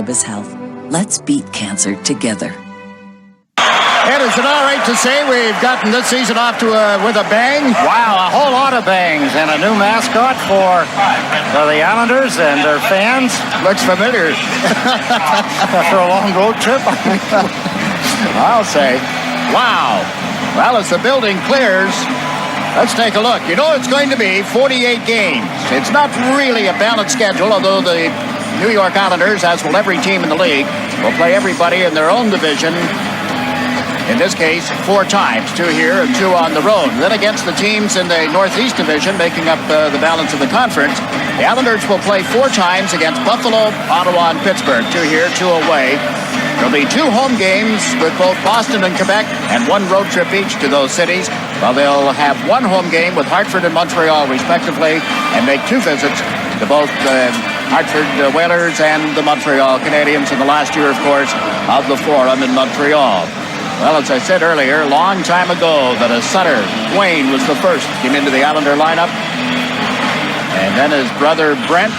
his health. Let's beat cancer together. And is it all right to say we've gotten this season off to with a bang? Wow, a whole lot of bangs, and a new mascot for the Islanders and their fans. Looks familiar. After a long road trip, I'll say. Wow. Well, as the building clears, let's take a look. You know, it's going to be 48 games. It's not really a balanced schedule, although the New York Islanders, as will every team in the league, will play everybody in their own division. In this case, 4 times, 2 here and 2 on the road. Then against the teams in the Northeast Division, making up the balance of the conference, the Islanders will play 4 times against Buffalo, Ottawa, and Pittsburgh. 2 here, 2 away. There'll be 2 home games with both Boston and Quebec and 1 road trip each to those cities, while they'll have 1 home game with Hartford and Montreal, respectively, and make 2 visits to both the Hartford Whalers and the Montreal Canadiens in the last year, of course, of the Forum in Montreal. Well, as I said earlier, a long time ago that a Sutter, Wayne, was the first, came into the Islander lineup. And then his brother Brent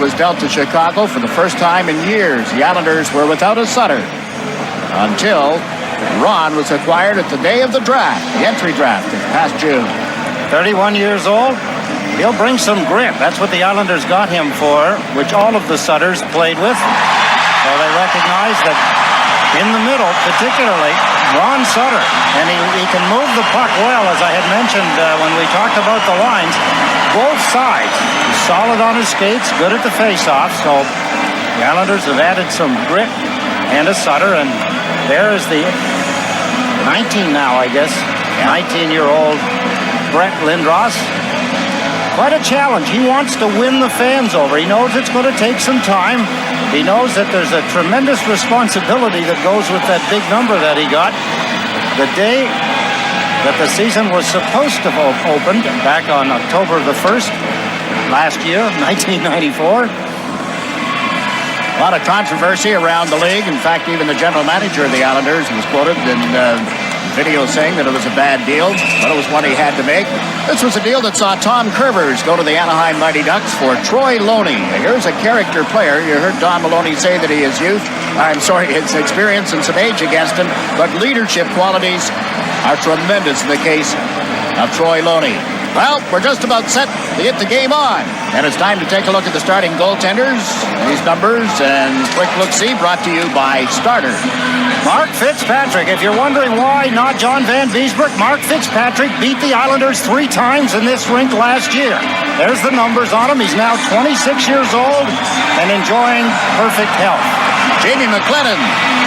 was dealt to Chicago for the first time in years. The Islanders were without a Sutter until Ron was acquired at the day of the draft, the entry draft this past June. 31 years old. He'll bring some grit. That's what the Islanders got him for, which all of the Sutters played with. So they recognize that in the middle, particularly, Ron Sutter, and he can move the puck well, as I had mentioned when we talked about the lines. Both sides. He's solid on his skates, good at the face-off, so the Islanders have added some grit and a Sutter, and there is the 19 now, I guess, 19-year-old Brett Lindros. Quite a challenge. He wants to win the fans over. He knows it's going to take some time. He knows that there's a tremendous responsibility that goes with that big number that he got. The day that the season was supposed to have opened, back on October the 1st, last year, 1994. A lot of controversy around the league. In fact, even the general manager of the Islanders was quoted in video saying that it was a bad deal, but it was one he had to make. This was a deal that saw Tom Curvers go to the Anaheim Mighty Ducks for Troy Loney. Here's a character player. You heard Don Maloney say that his experience and some age against him, but leadership qualities are tremendous in the case of Troy Loney. Well, we're just about set to get the game on. And it's time to take a look at the starting goaltenders, these numbers, and quick look-see brought to you by Starter. Mark Fitzpatrick. If you're wondering why not John Van Beesbroek, Mark Fitzpatrick beat the Islanders 3 times in this rink last year. There's the numbers on him. He's now 26 years old and enjoying perfect health. Jamie McLennan,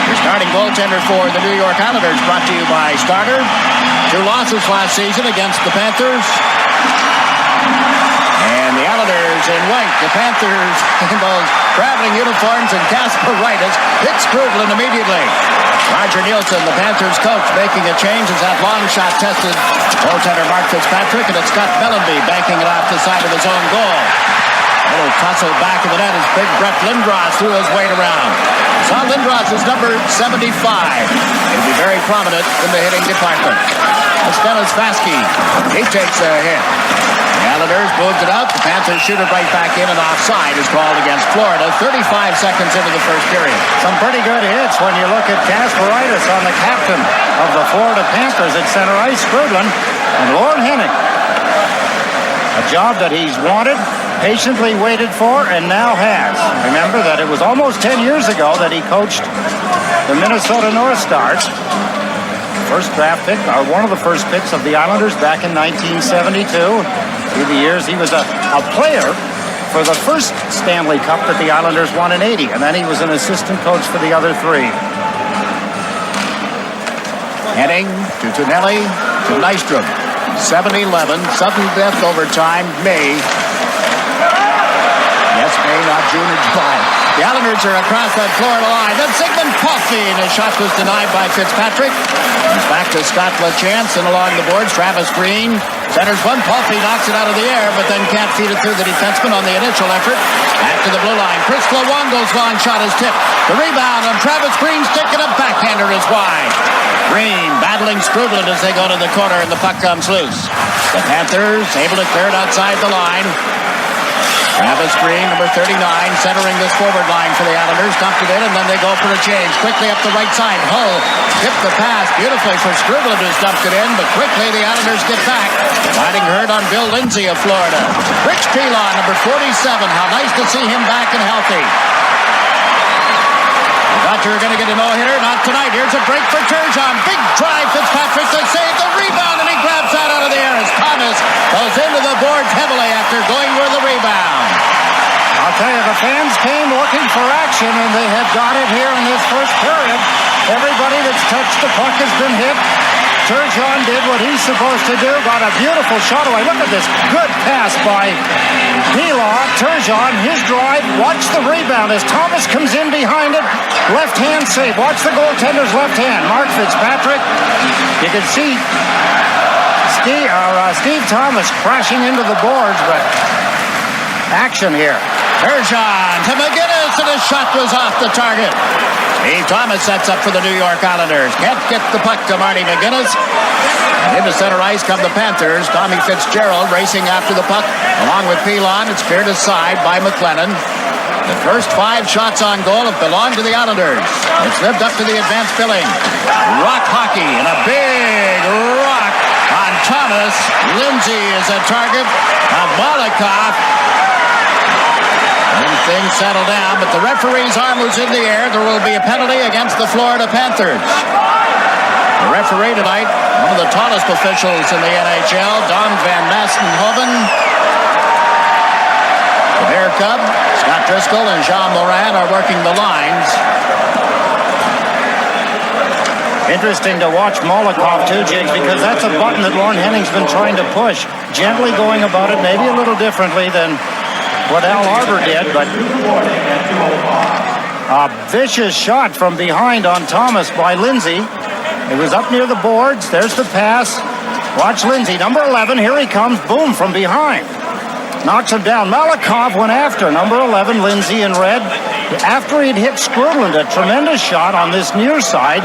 your starting goaltender for the New York Islanders, brought to you by Starter. 2 losses last season against the Panthers. And the Islanders in white, the Panthers in those traveling uniforms, and Casper Rightus hit Skrudlin immediately. Roger Nielsen, the Panthers coach, making a change as that long shot tested goaltender Mark Fitzpatrick, and it's Scott Mellanby banking it off the side of his own goal. A little tussle back of the net as big Brett Lindros threw his weight around. Saw Lindros is number 75. He'll be very prominent in the hitting department. It's Dennis Vasky. He takes a hit. The Islanders moved it out. The Panthers shoot it right back in, and offside is called against Florida 35 seconds into the first period. Some pretty good hits when you look at Casper Rightus on the captain of the Florida Panthers at center ice, Skrudlin, and Lord Hennig. A job that he's wanted, patiently waited for, and now has. Remember that it was almost 10 years ago that he coached the Minnesota North Stars. First draft pick, or one of the first picks of the Islanders back in 1972. Through the years, he was a player for the first Stanley Cup that the Islanders won in '80, and then he was an assistant coach for the other 3. Henning to Tonelli to Nystrom. 7-11, sudden death overtime, May. Yes, May, not June or July. The Islanders are across that Florida line. Then Sigmund Palffy, and his shot was denied by Fitzpatrick. Comes back to Scott LaChance, and along the boards, Travis Green. Centers one, Palffy knocks it out of the air, but then can't feed it through the defenseman on the initial effort. Back to the blue line. Chris Luongo's long shot is tipped. The rebound on Travis Green's stick, and a backhander is wide. Green battling Skrudlin as they go to the corner, and the puck comes loose. The Panthers able to clear it outside the line. Travis Green, number 39, centering this forward line for the Islanders. Dumped it in, and then they go for a change. Quickly up the right side. Hull tipped the pass beautifully for Strublin, who's dumped it in, but quickly the Islanders get back. Riding hurt on Bill Lindsay of Florida. Rich Pilon, number 47. How nice to see him back and healthy. Thought you were going to get a no-hitter. Not tonight. Here's a break for Turgeon. Big drive. Fitzpatrick to save the rebound, and he grabs that out of the air as Thomas goes into the boards heavily after going for the rebound. I'll tell you, the fans came looking for action, and they have got it here in this first period. Everybody that's touched the puck has been hit. Turgeon did what he's supposed to do. Got a beautiful shot away. Look at this good pass by Pilon. Turgeon, his drive. Watch the rebound as Thomas comes in behind it. Left hand save. Watch the goaltender's left hand. Mark Fitzpatrick. You can see Steve Thomas crashing into the boards, but action here. Turgeon to McGinnis, and his shot was off the target. Steve Thomas sets up for the New York Islanders. Can't get the puck to Marty McGinnis. Into center ice come the Panthers. Tommy Fitzgerald racing after the puck. Along with Pilon, it's cleared aside by McLennan. The first 5 shots on goal have belonged to the Islanders. It's lived up to the advanced billing. Rock hockey, and a big rock on Thomas. Lindsay is a target of Molotov. And things settle down, but the referee's arm was in the air. There will be a penalty against the Florida Panthers. The referee tonight, one of the tallest officials in the NHL, Don Van Massenhoven. The Bear Cub, Scott Driscoll and Jean Morin are working the lines. Interesting to watch Molotov too, Jiggs, because that's a button that Lorne Henning's been trying to push. Gently going about it, maybe a little differently than what Al Arbor did, but a vicious shot from behind on Thomas by Lindsay. It was up near the boards. There's the pass. Watch Lindsay, number 11. Here he comes. Boom, from behind. Knocks him down. Malakov went after number 11, Lindsay in red. After he'd hit Strublin, a tremendous shot on this near side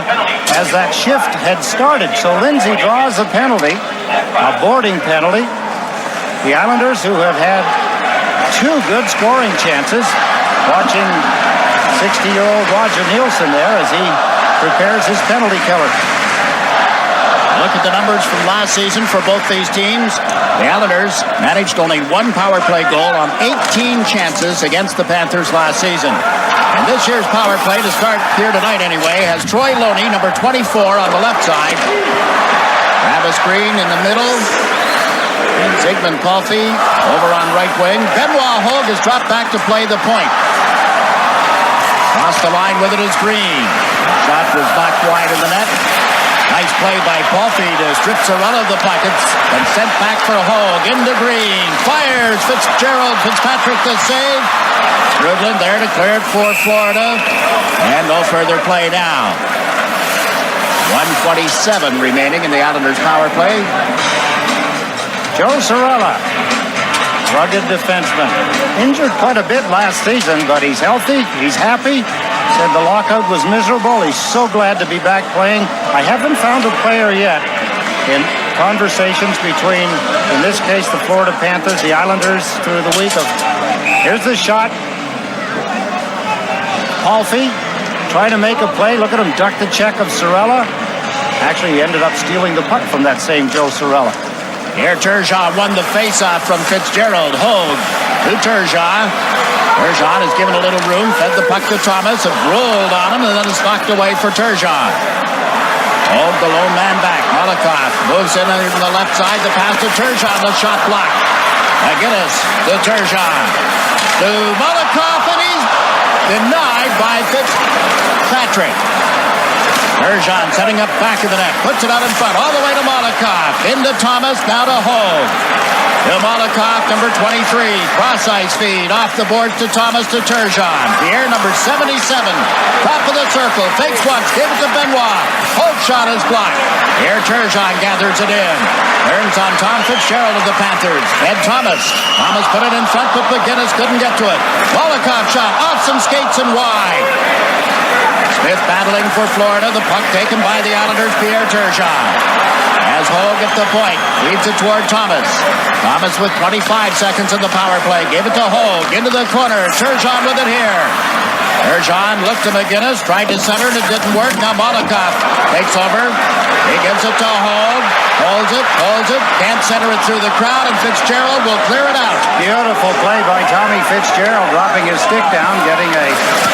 as that shift had started. So Lindsay draws a penalty, a boarding penalty. The Islanders, who have had 2 good scoring chances, watching 60-year-old Roger Nielsen there as he prepares his penalty killer. Look at the numbers from last season for both these teams. The Islanders managed only 1 power play goal on 18 chances against the Panthers last season. And this year's power play, to start here tonight anyway, has Troy Loney, number 24 on the left side. Travis Green in the middle. And Zygmunt Palffy over on right wing. Benoit Hogue has dropped back to play the point. Across the line with it is Green. Shot was knocked wide in the net. Nice play by Palffy to strip Cirella of the pockets and sent back for Hogue into Green. Fires Fitzpatrick the save. Strublin there to clear it for Florida. And no further play now. 1:27 remaining in the Islanders power play. Joe Cirella, rugged defenseman. Injured quite a bit last season, but he's healthy, he's happy. Said the lockout was miserable. He's so glad to be back playing. I haven't found a player yet in conversations between, in this case, the Florida Panthers, the Islanders through the week of... Here's the shot. Palffy trying to make a play. Look at him duck the check of Cirella. Actually, he ended up stealing the puck from that same Joe Cirella. Here Turgeon won the face-off from Fitzgerald. Hogue to Turgeon. Turgeon has given a little room, fed the puck to Thomas, have rolled on him, and then it's knocked away for Turgeon. Hogue, the lone man back. Molotov moves in on the left side. The pass to Turgeon. The shot blocked. McGinnis to Turgeon. To Molotov, and he's denied by Fitzpatrick. Turgeon setting up back of the net. Puts it out in front. All the way to Molotov. Into Thomas. Now to Hogue. To Molotov, number 23. Cross ice feed. Off the boards to Thomas to Turgeon. Pierre, number 77. Top of the circle. Fakes once. Gives it to Benoit. Hogue shot is blocked. Here Turgeon gathers it in. Turns on Tom Fitzgerald of the Panthers. Ed Thomas. Thomas put it in front, but McGinnis couldn't get to it. Molotov shot. Off some skates and wide. Smith battling for Florida. The puck taken by the Islanders, Pierre Turgeon. As Hogue at the point, feeds it toward Thomas. Thomas with 25 seconds in the power play. Gave it to Hogue, into the corner. Turgeon with it here. Turgeon looked to McGinnis, tried to center, and it didn't work. Now Molotov takes over. He gives it to Hogue. Holds it, can't center it through the crowd, and Fitzgerald will clear it out. Beautiful play by Tommy Fitzgerald, dropping his stick down, getting a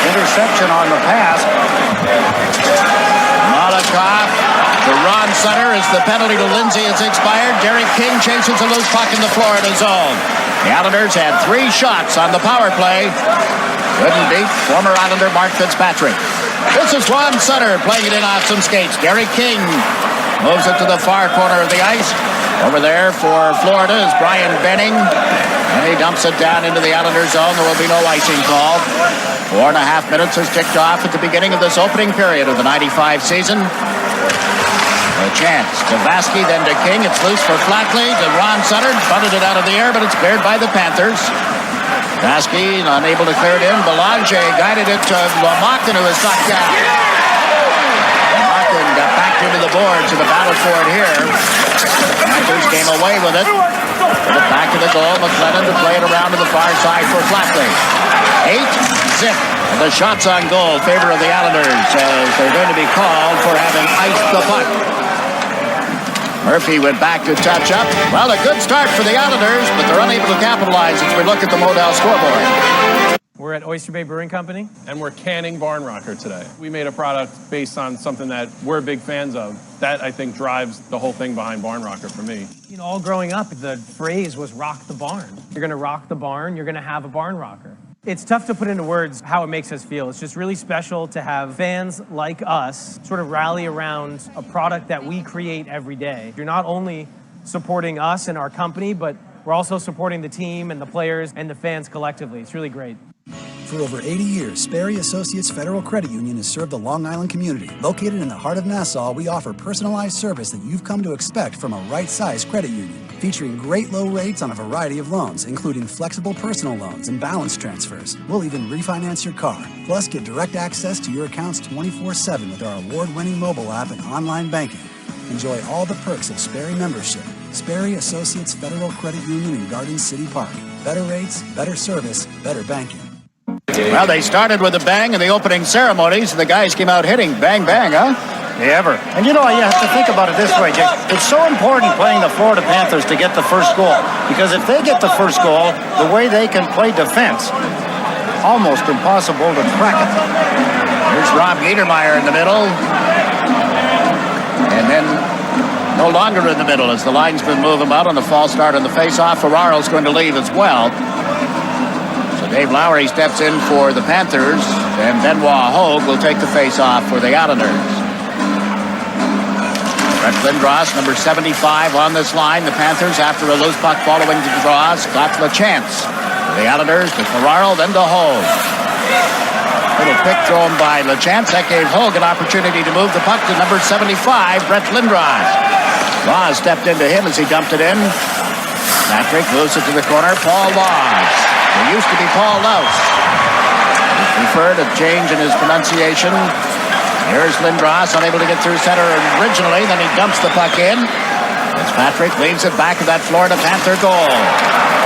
interception on the pass. Molotov to Ron Sutter as the penalty to Lindsay has expired. Derek King chases a loose puck in the Florida zone. The Islanders had 3 shots on the power play. Couldn't beat former Islander Mark Fitzpatrick. This is Ron Sutter playing it in off some skates. Derek King moves it to the far corner of the ice. Over there for Florida is Brian Benning. And he dumps it down into the Islander zone. There will be no icing call. 4.5 minutes has ticked off at the beginning of this opening period of the 95 season. A chance to Vasky, then to King. It's loose for Flackley to Ron Sutter. Bunted it out of the air, but it's cleared by the Panthers. Vasky unable to clear it in. Belanger guided it to Lamarkin, who was knocked down. Lamarkin got back into the boards in the battle for it here. Panthers came away with it. Put it back to the goal. McLennan to play it around to the far side for Flackley. 8-zip. And the shots on goal favor of the Islanders as they're going to be called for having iced the puck. Murphy went back to touch up. Well, a good start for the Islanders, but they're unable to capitalize as we look at the Modal scoreboard. We're at Oyster Bay Brewing Company. And we're canning Barn Rocker today. We made a product based on something that we're big fans of. That, I think, drives the whole thing behind Barn Rocker for me. You know, all growing up, the phrase was rock the barn. You're going to rock the barn, you're going to have a barn rocker. It's tough to put into words how it makes us feel. It's just really special to have fans like us sort of rally around a product that we create every day. You're not only supporting us and our company, but we're also supporting the team and the players and the fans collectively. It's really great. For over 80 years, Sperry Associates Federal Credit Union has served the Long Island community. Located in the heart of Nassau, we offer personalized service that you've come to expect from a right-sized credit union. Featuring great low rates on a variety of loans, including flexible personal loans and balance transfers. We'll even refinance your car. Plus, get direct access to your accounts 24/7 with our award-winning mobile app and online banking. Enjoy all the perks of Sperry membership. Sperry Associates Federal Credit Union in Garden City Park. Better rates, better service, better banking. Well, they started with a bang in the opening ceremonies, and the guys came out hitting. Bang, bang, huh? Ever. And you know, you have to think about it this way, Jake. It's so important playing the Florida Panthers to get the first goal. Because if they get the first goal, the way they can play defense, almost impossible to crack it. Here's Rob Niedermeyer in the middle. And then no longer in the middle as the linesmen move him out on the false start on the face-off. Ferraro's going to leave as well. So Dave Lowry steps in for the Panthers, and Benoit Hogue will take the face-off for the Islanders. Brett Lindros, number 75 on this line. The Panthers, after a loose puck following the draws, got the chance. The Islanders to Ferraro, then to Hogue. Little pick thrown by LeChance. That gave Hogue an opportunity to move the puck to number 75, Brett Lindros. Laws stepped into him as he dumped it in. Patrick moves it to the corner. Paul Laws. He used to be Paul Laus. He preferred a change in his pronunciation. Here's Lindros, unable to get through center originally. Then he dumps the puck in. Fitzpatrick leaves it back to that Florida Panther goal.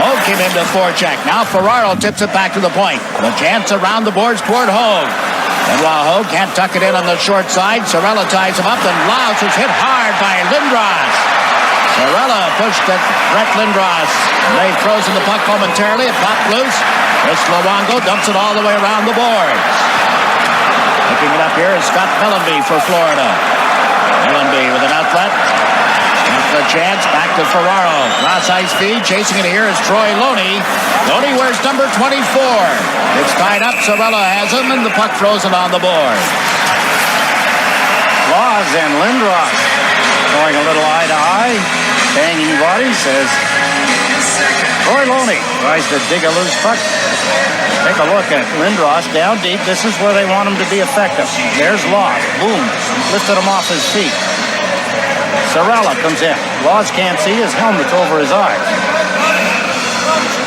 Hogue came into forecheck. Now Ferraro tips it back to the point. The chance around the boards toward Hogue. And while Hogue can't tuck it in on the short side, Sorella ties him up, and Laus is hit hard by Lindros. Sorella pushed at Brett Lindros. They frozen the puck momentarily. It popped loose. Chris Luongo dumps it all the way around the boards. Picking it up here is Scott Mellenby for Florida. Mellenby with an outlet. That's the chance. Back to Ferraro. Cross ice feed. Chasing it here is Troy Loney. Loney wears number 24. It's tied up. Sorella has him, and the puck frozen on the board. Laws and Lindros going a little eye to eye. Banging bodies as Troy Loney tries to dig a loose puck. Take a look at Lindros down deep. This is where they want him to be effective. There's Laws. Boom. Lifted him off his feet. Sorella comes in. Laws can't see. His helmet's over his eyes.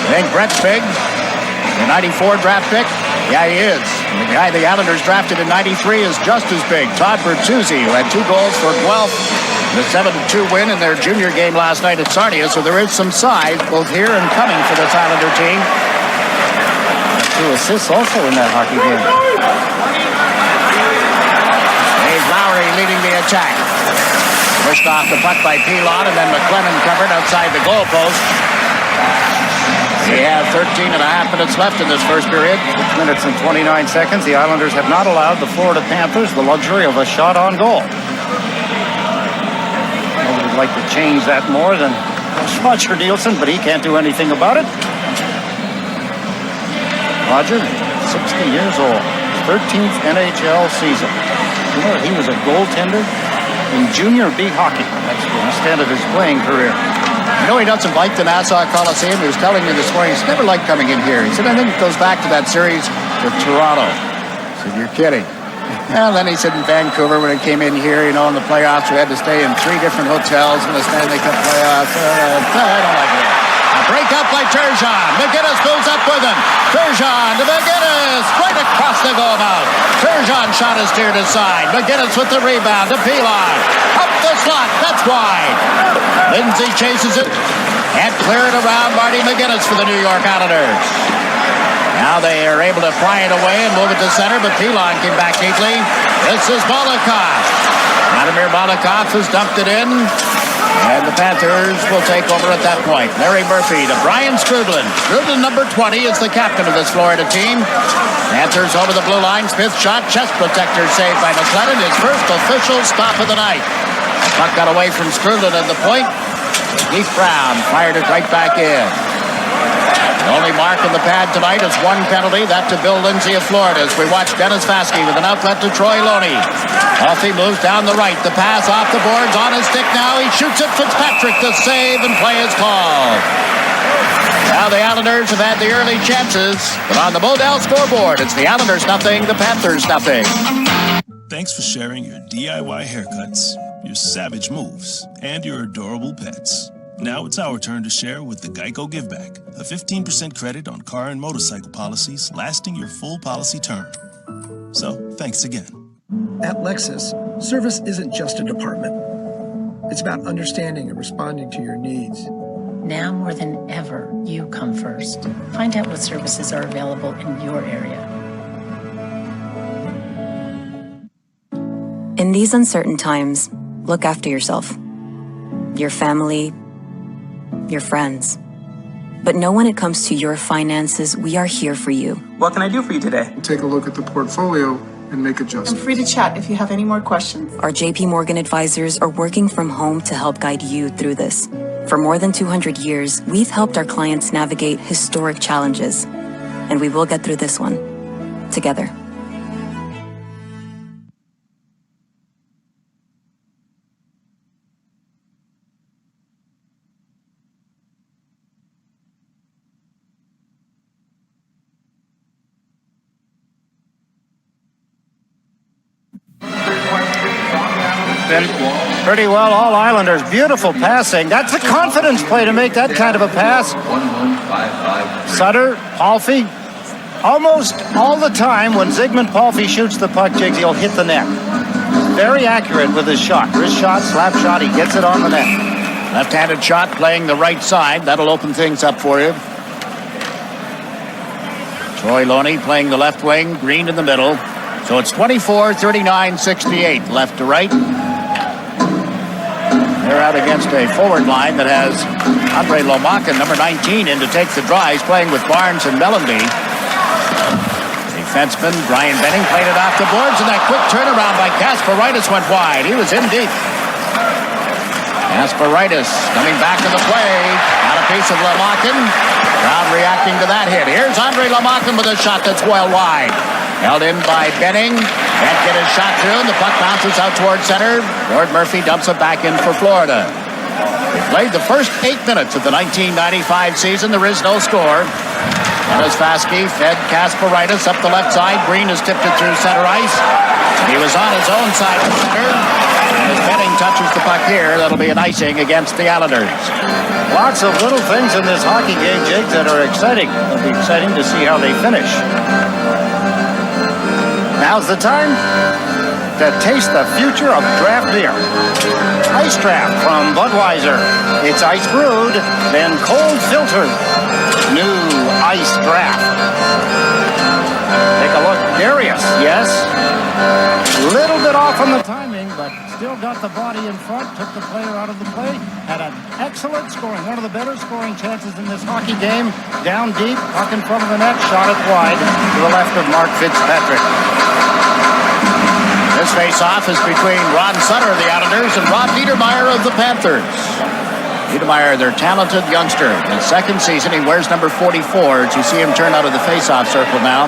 You think Brett's big? The 94 draft pick? Yeah, he is. And the guy the Islanders drafted in 93 is just as big. Todd Bertuzzi, who had 2 goals for Guelph. The 7-2 win in their junior game last night at Sarnia, so there is some size both here and coming for this Islander team. 2 assists also in that hockey game. Dave Lowry leading the attack. Pushed off the puck by Pilon, and then McLennan covered outside the goal post. We have 13 and a half minutes left in this first period. 6 minutes and 29 seconds. The Islanders have not allowed the Florida Panthers the luxury of a shot on goal. Nobody would like to change that more than Roger Nielsen, but he can't do anything about it. Roger, 60 years old, 13th NHL season. You know, he was a goaltender in junior B hockey. That's the extent of his playing career. You know, he doesn't like the Nassau Coliseum. He was telling me this morning he's never liked coming in here. He said, I think it goes back to that series with Toronto. I said, you're kidding. Well, then he said in Vancouver when it came in here, you know, in the playoffs, we had to stay in 3 different hotels in the Stanley Cup playoffs. I don't like it. A break up by Turgeon. McGinnis moves up with him. Turgeon to McGinnis. Right across the goal mouth. Turgeon shot is steered aside. McGinnis with the rebound to Pilon. Up the slot. That's wide. Lindsay chases it and clear it around Marty McGinnis for the New York Islanders. Now they are able to pry it away and move it to center, but Pilon came back neatly. This is Balakov. Vladimir Balakov has dumped it in, and the Panthers will take over at that point. Larry Murphy to Brian Skrudlin. Skrudlin, number 20, is the captain of this Florida team. Panthers over the blue line. Smith shot, chest protector saved by McLennan. His first official stop of the night. Puck got away from Skrudlin at the point. Keith Brown fired it right back in. The only mark in the pad tonight is 1 penalty, that to Bill Lindsay of Florida, as we watch Dennis Fasky with an outlet to Troy Loney. Palffy moves down the right, the pass off the boards, on his stick now, he shoots it, Fitzpatrick, the save, and play is called. Now the Islanders have had the early chances, but on the Modell scoreboard, it's the Islanders nothing, the Panthers nothing. Thanks for sharing your DIY haircuts, your savage moves, and your adorable pets. Now it's our turn to share with the Geico Give Back, a 15% credit on car and motorcycle policies lasting your full policy term. So, thanks again. At Lexus, service isn't just a department. It's about understanding and responding to your needs. Now more than ever, you come first. Find out what services are available in your area. In these uncertain times, look after yourself, your family, your friends. But know when it comes to your finances, we are here for you. What can I do for you today? Take a look at the portfolio and make adjustments. I'm free to chat if you have any more questions. Our JP Morgan advisors are working from home to help guide you through this. For more than 200 years, we've helped our clients navigate historic challenges. And we will get through this one together. Pretty well, all Islanders. Beautiful passing. That's a confidence play to make that kind of a pass. Sutter, Palffy. Almost all the time when Zygmunt Palffy shoots the puck, Jiggs, he'll hit the net. Very accurate with his shot. Wrist shot, slap shot, he gets it on the net. Left-handed shot playing the right side. That'll open things up for you. Troy Loney playing the left wing, Green in the middle. So it's 24-39-68 left to right. They're out against a forward line that has Andre Lomakin, number 19, in to take the draw. He's playing with Barnes and Mellenby. Defenseman Brian Benning played it off the boards, and that quick turnaround by Kasparaitis went wide. He was in deep. Kasparaitis coming back to the play. Out a piece of Lomakin. Crowd reacting to that hit. Here's Andre Lomakin with a shot that's well wide. Held in by Benning. Can't get his shot through, and the puck bounces out towards center. Lord Murphy dumps it back in for Florida. They played the first 8 minutes of the 1995 season. There is no score. Dennis Fasky fed Kasparaitis up the left side. Green has tipped it through center ice. He was on his own side of center. And as Benning touches the puck here, that'll be an icing against the Islanders. Lots of little things in this hockey game, Jiggs, that are exciting. It'll be exciting to see how they finish. Now's the time. to taste the future of draft beer. Ice Draft from Budweiser. It's ice brewed, then cold filtered. New Ice Draft. Take a look. Darius, yes. Little bit off on the timing, but still got the body in front, took the player out of the play, had an excellent scoring, one of the better scoring chances in this hockey game. Down deep, puck in front of the net, shot it wide to the left of Mark Fitzpatrick. This face-off is between Ron Sutter of the Islanders and Rob Niedermeyer of the Panthers. Niedermeyer, their talented youngster. In his second season, he wears number 44. As you see him turn out of the face-off circle now.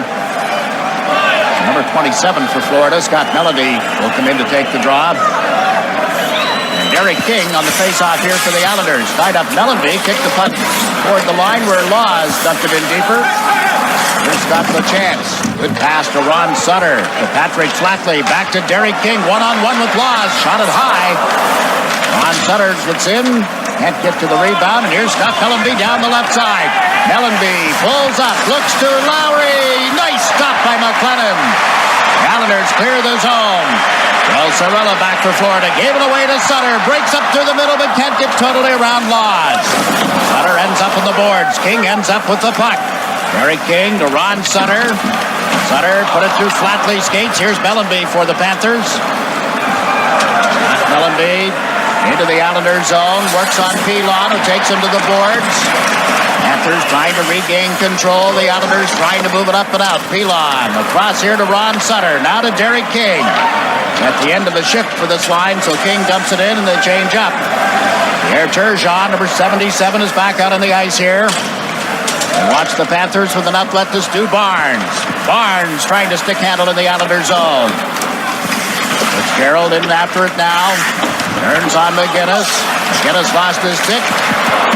Number 27 for Florida, Scott Melody, will come in to take the draw. And Derek King on the face-off here for the Islanders. Tied up Melody, kicked the puck toward the line where Laws dumped it in deeper. Here's got the chance. Good pass to Ron Sutter. To Patrick Flatley. Back to Derek King. One-on-one with Laws. Shot it high. Ron Sutter gets in. Can't get to the rebound. And here's Scott Mellenby down the left side. Mellenby pulls up. Looks to Lowry. Nice stop by McLennan. The Islanders clear the zone. Well, Sorella back for Florida. Gave it away to Sutter. Breaks up through the middle, but can't get totally around Laws. Sutter ends up on the boards. King ends up with the puck. Derek King to Ron Sutter. Sutter put it through Flatley's skates. Here's Mellenby for the Panthers. Mellenby into the Islanders zone. Works on Pilon, who takes him to the boards. Panthers trying to regain control. The Islanders trying to move it up and out. Pilon across here to Ron Sutter. Now to Derek King. At the end of the shift for this line, so King dumps it in and they change up. Pierre Turgeon, number 77, is back out on the ice here. And watch the Panthers with an outlet to Stu Barnes. Barnes trying to stick handle in the Islanders zone. Fitzgerald in after it now. Turns on McGinnis. McGinnis lost his stick.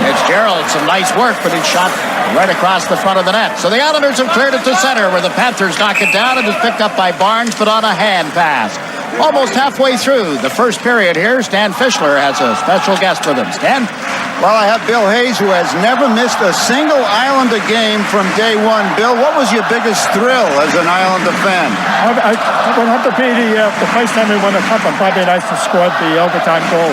Fitzgerald, some nice work, but he shot right across the front of the net. So the Islanders have cleared it to center where the Panthers knock it down. It is picked up by Barnes, but on a hand pass. Almost halfway through the first period here, Stan Fischler has a special guest with him. Stan? Well, I have Bill Hayes, who has never missed a single Islander game from day one. Bill, what was your biggest thrill as an Islander fan? I would have to be the first time we won the cup, and probably nice to score the overtime goal.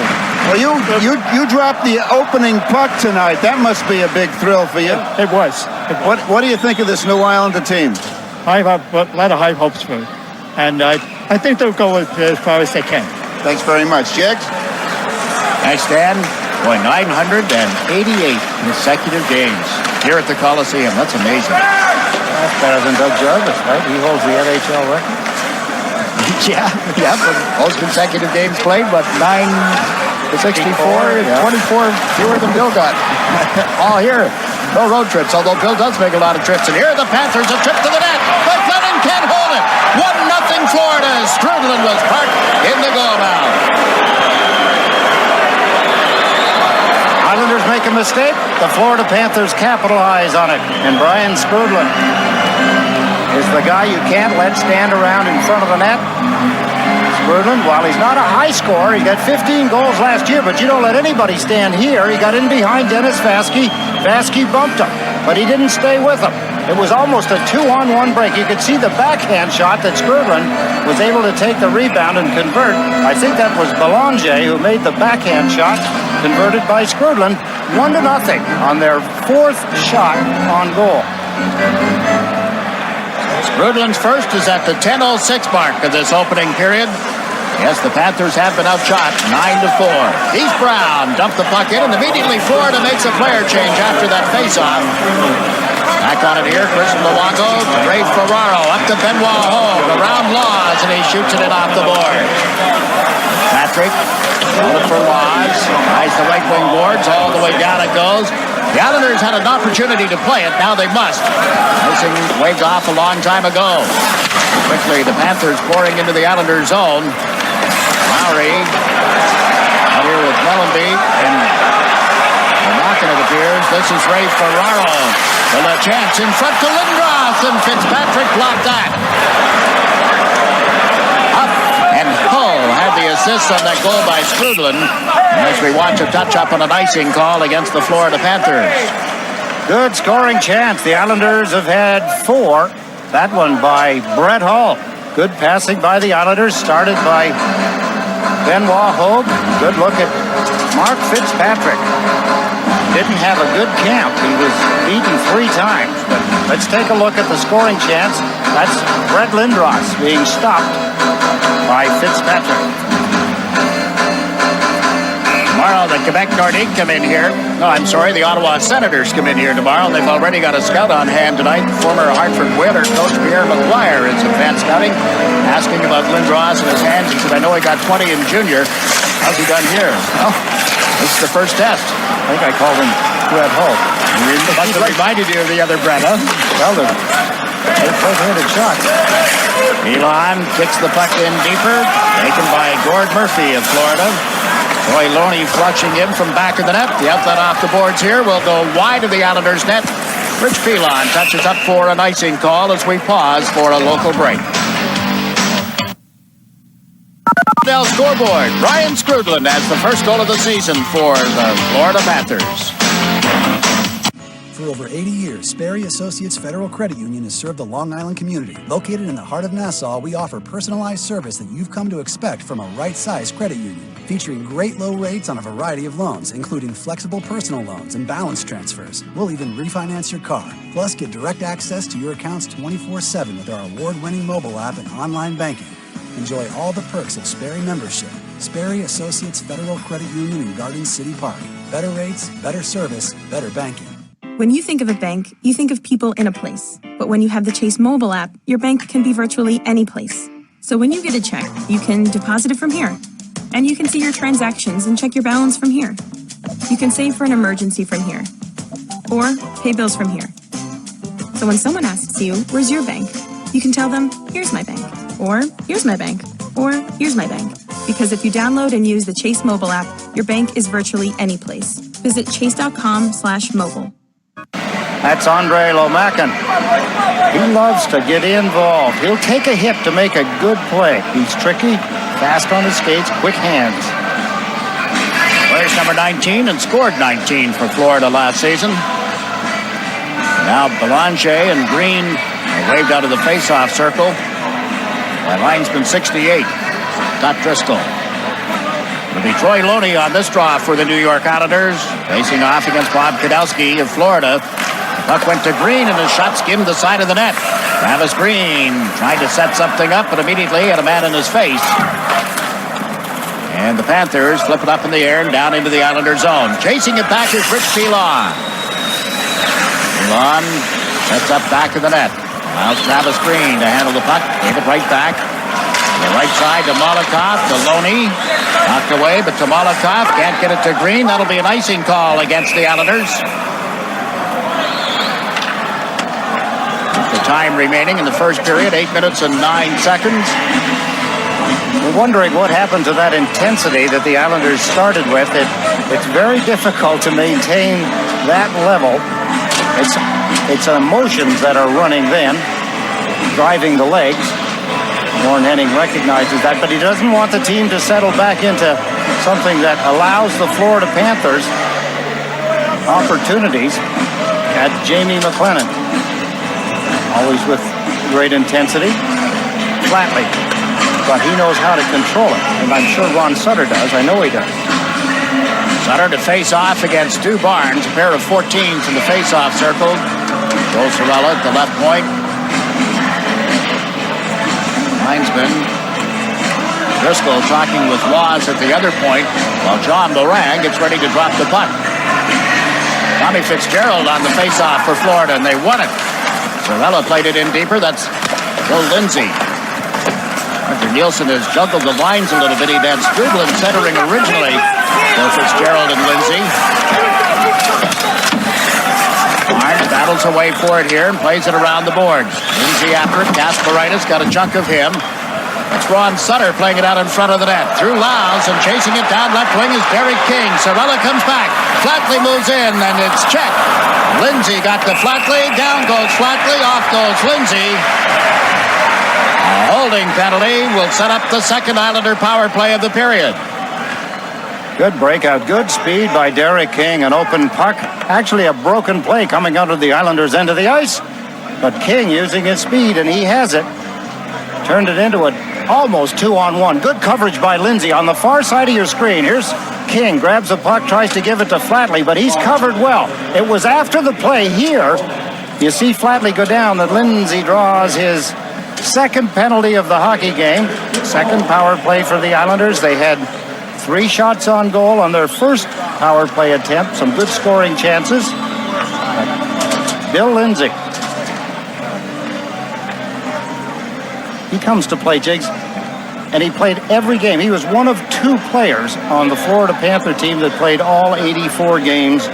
Well, you dropped the opening puck tonight. That must be a big thrill for you. It was. What do you think of this new Islander team? I have a lot of high hopes for it, and I think they'll go as far as they can. Thanks very much. Jiggs? Thanks, Stan. Boy, 988 consecutive games here at the Coliseum. That's amazing. That's better than Doug Jarvis, right? He holds the NHL record. yeah, but most consecutive games played, but 964, 24 fewer than Bill got. All here. No road trips, although Bill does make a lot of trips. And here are the Panthers, a trip to the net. McLennan can't hold it. 1-0 Florida. Strudlin was parked in the goal mouth. Islanders make a mistake. The Florida Panthers capitalize on it. And Brian Strudlin is the guy you can't let stand around in front of the net. Strudlin, while he's not a high scorer, he got 15 goals last year, but you don't let anybody stand here. He got in behind Dennis Vaske. Vaske bumped him, but he didn't stay with him. It was almost a 2-on-1 break. You could see the backhand shot that Strudlin was able to take the rebound and convert. I think that was Belanger who made the backhand shot, converted by Strudlin. 1-0 on their fourth shot on goal. Strudlin's first is at the 10:06 mark of this opening period. Yes, the Panthers have been outshot 9-4. He's Brown, dumped the puck in, and immediately Florida makes a player change after that faceoff. Back on it here, Chris Luongo to Ray Ferraro, up to Benoit Hogue, around Laws, and he shoots it in off the board. Patrick, going for Laws, tries the right wing boards, all the way down it goes. The Islanders had an opportunity to play it, now they must. Icing waved off a long time ago. Quickly, the Panthers pouring into the Islanders zone. Lowry, out here with Mellenby, and knocking it appears. This is Ray Ferraro. And a chance in front to Lindros, and Fitzpatrick blocked that. Up, and Hull had the assist on that goal by Strudlin. As we watch a touch-up on an icing call against the Florida Panthers. Good scoring chance. The Islanders have had 4. That one by Brett Hull. Good passing by the Islanders, started by Benoit Hogue. Good look at Mark Fitzpatrick. Didn't have a good camp. He was beaten 3 times. But let's take a look at the scoring chance. That's Brett Lindros being stopped by Fitzpatrick. Tomorrow, the Quebec Nordiques come in here. No, I'm sorry, the Ottawa Senators come in here tomorrow, and they've already got a scout on hand tonight. Former Hartford Whaler coach Pierre McGuire is advanced scouting, asking about Lindros and his hands. He said, I know he got 20 in junior. How's he done here? Well, this is the first test. I think I called him Brett Hogue. He must have reminded you of the other Brett, huh? Well, they hit shot. Elon kicks the puck in deeper, taken by Gord Murphy of Florida. Troy Loney flushing in from back of the net. The outlet off the boards here will go wide of the Islanders' net. Rich Pilon touches up for an icing call as we pause for a local break. Now scoreboard. Ryan Skrudland has the first goal of the season for the Florida Panthers. For over 80 years, Sperry Associates Federal Credit Union has served the Long Island community. Located in the heart of Nassau, we offer personalized service that you've come to expect from a right-sized credit union. Featuring great low rates on a variety of loans, including flexible personal loans and balance transfers. We'll even refinance your car. Plus, get direct access to your accounts 24/7 with our award-winning mobile app and online banking. Enjoy all the perks of Sperry membership. Sperry Associates Federal Credit Union in Garden City Park. Better rates, better service, better banking. When you think of a bank, you think of people in a place. But when you have the Chase mobile app, your bank can be virtually any place. So when you get a check, you can deposit it from here. And you can see your transactions and check your balance from here. You can save for an emergency from here. Or pay bills from here. So when someone asks you, where's your bank? You can tell them, here's my bank. Or here's my bank. Or here's my bank. Because if you download and use the Chase mobile app, your bank is virtually any place. Visit chase.com/mobile. That's Andre Lomakin. He loves to get involved. He'll take a hit to make a good play. He's tricky, fast on his skates, quick hands. Plays number 19 and scored 19 for Florida last season. Now Belanger and Green are waved out of the face-off circle by linesman 68, Scott Driscoll. It'll be Troy Loney on this draw for the New York Islanders, facing off against Bob Kadowski of Florida. The puck went to Green, and his shot skimmed the side of the net. Travis Green tried to set something up, but immediately had a man in his face. And the Panthers flip it up in the air and down into the Islander zone. Chasing it back is Rich Pilon. Pilon sets up back of the net. Allows Travis Green to handle the puck. Gave it right back. The right side to Molotov, to Loney. Knocked away, but to Molotov. Can't get it to Green. That'll be an icing call against the Islanders. The time remaining in the first period, 8 minutes and 9 seconds. We're wondering what happened to that intensity that the Islanders started with. It's very difficult to maintain that level. It's emotions that are running then, driving the legs. Warren Henning recognizes that, but he doesn't want the team to settle back into something that allows the Florida Panthers opportunities at Jamie McLennan. Always with great intensity, flatly, but he knows how to control it, and I'm sure Ron Sutter does. I know he does. Sutter to face off against Stu Barnes, a pair of 14s in the face-off circle. Joe Sorella at the left point. Linesman Driscoll talking with Waz at the other point, while John Lorang gets ready to drop the puck. Tommy Fitzgerald on the face-off for Florida, and they won it. Sorella played it in deeper. That's Bill Lindsay. Roger Nielsen has juggled the lines a little bit. He had Skrudland centering originally for Fitzgerald and Lindsay. Barnes battles away for it here and plays it around the boards. Lindsay after it. Kasparaitis got a chunk of him. It's Ron Sutter playing it out in front of the net. Through Lyles and chasing it down left wing is Derek King. Sorella comes back. Flatley moves in and it's checked. Lindsay got to Flatley. Down goes Flatley. Off goes Lindsay. A holding penalty will set up the second Islander power play of the period. Good breakout. Good speed by Derek King. An open puck. Actually a broken play coming out of the Islanders' end of the ice. But King using his speed, and he has it. Turned it into an almost 2-on-1. Good coverage by Lindsay on the far side of your screen. Here's King, grabs the puck, tries to give it to Flatley, but he's covered well. It was after the play here, you see Flatley go down, that Lindsay draws his second penalty of the hockey game. Second power play for the Islanders. They had 3 shots on goal on their first power play attempt. Some good scoring chances. Bill Lindsay. He comes to play, Jiggs, and he played every game. He was one of 2 players on the Florida Panther team that played all 84 games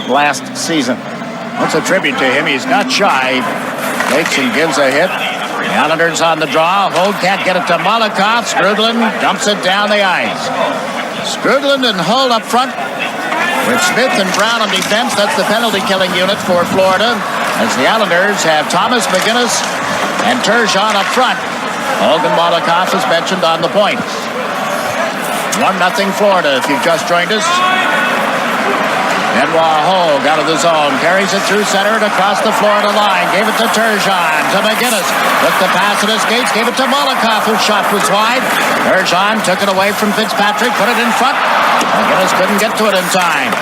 last season. That's a tribute to him. He's not shy. Takes and gives a hit. The Islanders on the draw. Hogue can't get it to Molotov. Strudlin dumps it down the ice. Strudlin and Hull up front with Smith and Brown on defense. That's the penalty-killing unit for Florida, as the Islanders have Thomas, McGinnis, and Turgeon up front. Hogan Molotov is mentioned on the points. 1-0 Florida if you've just joined us. Benoit Hogue out of the zone. Carries it through center and across the Florida line. Gave it to Turgeon. To McGinnis. Took the pass at his skates. Gave it to Molotov, whose shot was wide. Turgeon took it away from Fitzpatrick. Put it in front. McGinnis couldn't get to it in time.